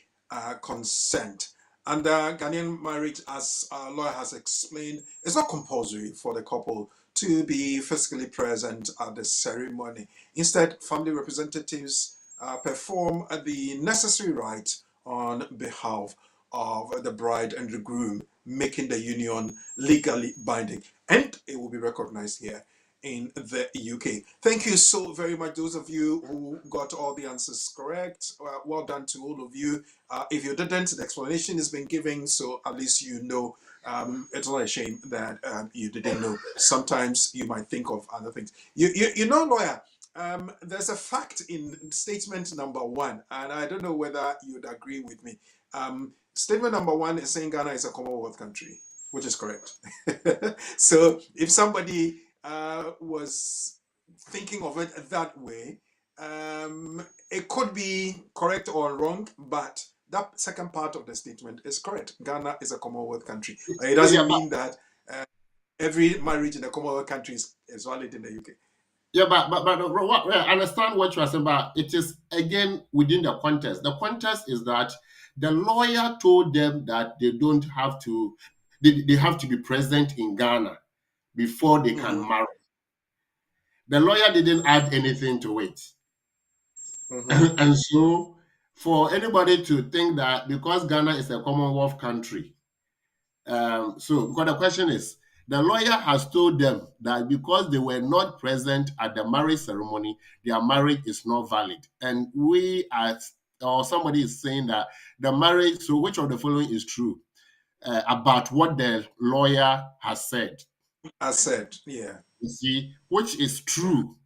consent. And Ghanaian marriage, as our lawyer has explained, is not compulsory for the couple to be physically present at the ceremony. Instead, family representatives perform the necessary rites on behalf of the bride and the groom, making the union legally binding, and it will be recognized here in the UK. Thank you so very much, those of you who got all the answers correct. Well done to all of you. If you didn't, the explanation has been given, so at least you know. It's not a shame that you didn't know. Sometimes you might think of other things. You know, lawyer, there's a fact in statement number 1, and I don't know whether you'd agree with me. Statement number 1 is saying Ghana is a Commonwealth country, which is correct. So if somebody was thinking of it that way, it could be correct or wrong, but that second part of the statement is correct. Ghana is a Commonwealth country. It doesn't mean that every marriage in a Commonwealth country is valid in the UK. Yeah, but I understand what you are saying, but it is again within the context. The context is that the lawyer told them that they don't have to, they have to be present in Ghana before they can marry. The lawyer didn't add anything to it. And so for anybody to think that because Ghana is a Commonwealth country, because the question is, the lawyer has told them that because they were not present at the marriage ceremony, their marriage is not valid. And or somebody is saying that the marriage, so which of the following is true about what the lawyer has said? Yeah. You see, which is true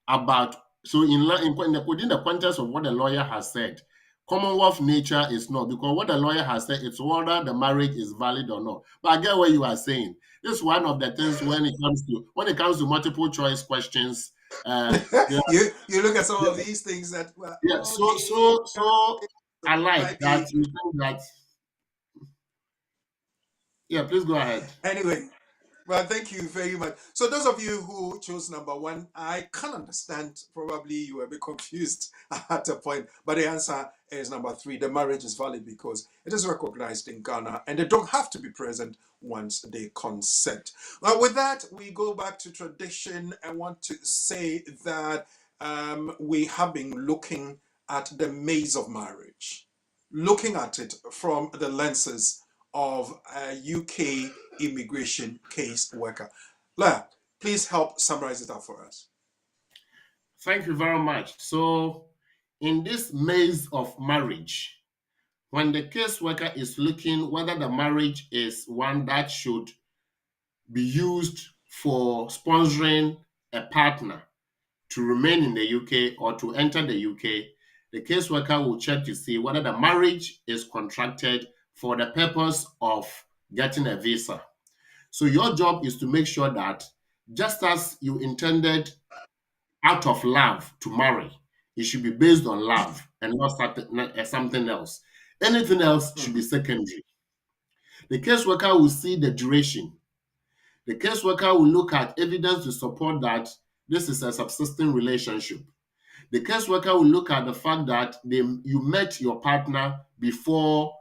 about, so within the context of what the lawyer has said, Commonwealth nature is not, because what the lawyer has said, it's whether the marriage is valid or not. But I get what you are saying. This is one of the things when it comes to multiple choice questions. You look at some of these things that so I like that you think that. Yeah, please go ahead. Anyway, well, thank you very much. So those of you who chose number 1, I can understand. Probably you were a bit confused at a point, but the answer is number 3. The marriage is valid because it is recognized in Ghana, and they don't have to be present once they consent. Well, with that, we go back to tradition. I want to say that we have been looking at the maze of marriage, looking at it from the lenses of a UK immigration case worker. Lawyer, please help summarize it up for us. Thank you very much. So, in this maze of marriage, when the case worker is looking whether the marriage is one that should be used for sponsoring a partner to remain in the UK or to enter the UK, the case worker will check to see whether the marriage is contracted for the purpose of getting a visa. So your job is to make sure that just as you intended out of love to marry, it should be based on love and not something else. Anything else should be secondary. The caseworker will see the duration. The caseworker will look at evidence to support that this is a subsisting relationship. The caseworker will look at the fact that you met your partner before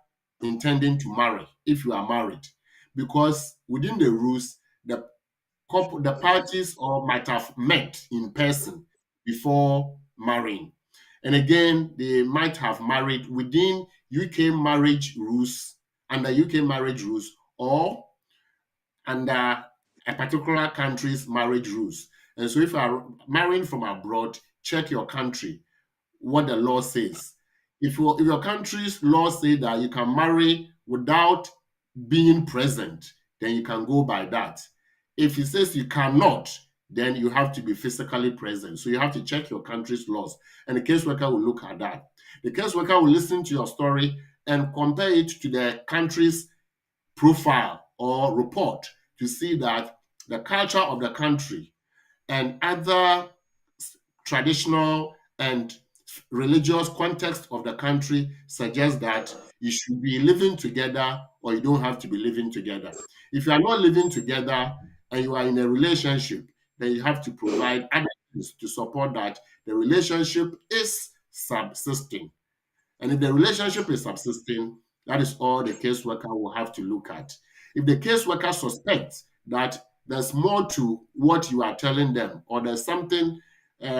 intending to marry, if you are married, because within the rules, the parties or might have met in person before marrying. And again, they might have married within UK marriage rules, under UK marriage rules, or under a particular country's marriage rules. And so if you are marrying from abroad, check your country, what the law says. If your country's law say that you can marry without being present, then you can go by that. If it says you cannot, then you have to be physically present. So you have to check your country's laws, and the caseworker will look at that. The caseworker will listen to your story and compare it to the country's profile or report to see that the culture of the country and other traditional and religious context of the country suggests that you should be living together or you don't have to be living together. If you are not living together and you are in a relationship, then you have to provide other things to support that the relationship is subsisting. And if the relationship is subsisting, that is all the caseworker will have to look at. If the caseworker suspects that there's more to what you are telling them, or there's something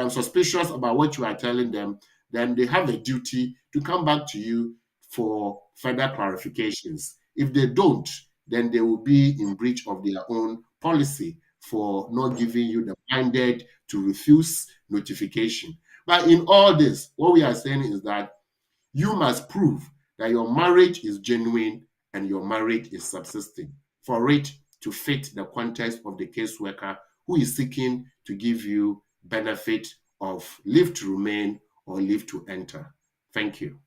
suspicious about what you are telling them, then they have a duty to come back to you for further clarifications. If they don't, then they will be in breach of their own policy for not giving you the mandate to refuse notification. But in all this, what we are saying is that you must prove that your marriage is genuine and your marriage is subsisting for it to fit the context of the caseworker who is seeking to give you benefit of leave to remain or leave to enter. Thank you.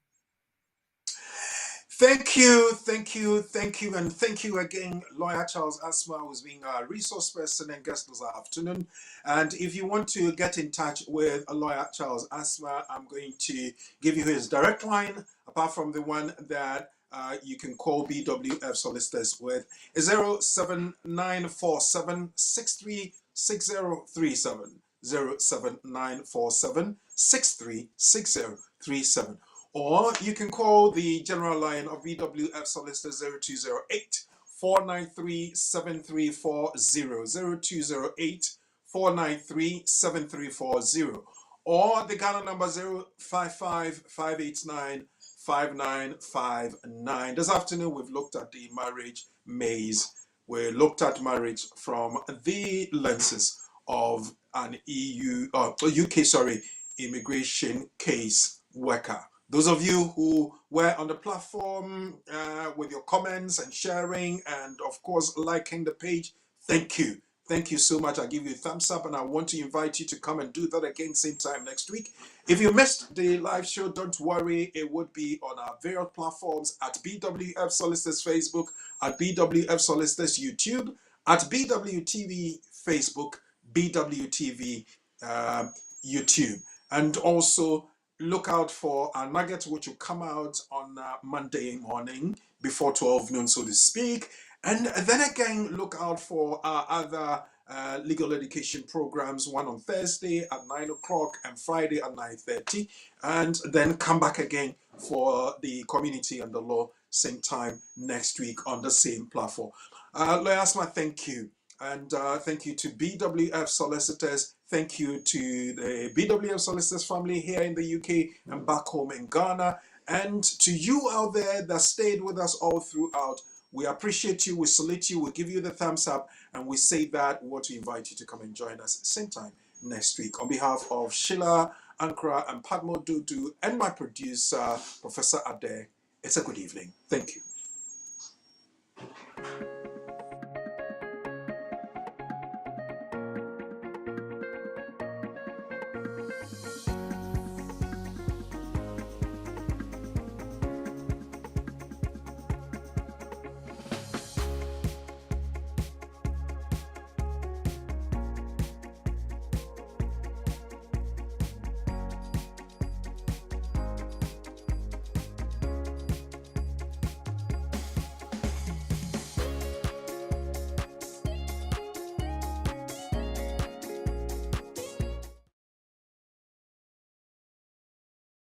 Thank you, and thank you again, Lawyer Charles Asma, who's being our resource person and guest this afternoon. And if you want to get in touch with Lawyer Charles Asma, I'm going to give you his direct line, apart from the one that you can call BWF Solicitors with, 07947 636037, 07947 636037. Or you can call the general line of BWF Solicitors 0208 493 7340, 0208 493 7340, or the Ghana number 055 589 5959. This afternoon we've looked at the marriage maze. We looked at marriage from the lenses of an UK immigration case worker. Those of you who were on the platform with your comments and sharing and of course liking the page, thank you. Thank you so much. I give you a thumbs up, and I want to invite you to come and do that again same time next week. If you missed the live show, don't worry. It would be on our various platforms at BWF Solicitors Facebook, at BWF Solicitors YouTube, at BWTV Facebook, BWTV YouTube. And also look out for our nuggets, which will come out on Monday morning before 12 noon, so to speak. And then again, look out for our other legal education programs, one on Thursday at 9 o'clock and Friday at 9:30. And then come back again for the community and the law, same time next week on the same platform. Lawyer Asma, thank you. And thank you to BWF Solicitors. Thank you to the BWF Solicitors family here in the UK and back home in Ghana. And to you out there that stayed with us all throughout, we appreciate you, we salute you, we give you the thumbs up, and we say that we want to invite you to come and join us same time next week. On behalf of Sheila, Ankara, and Padmo Dudu, and my producer, Professor Ade, it's a good evening. Thank you.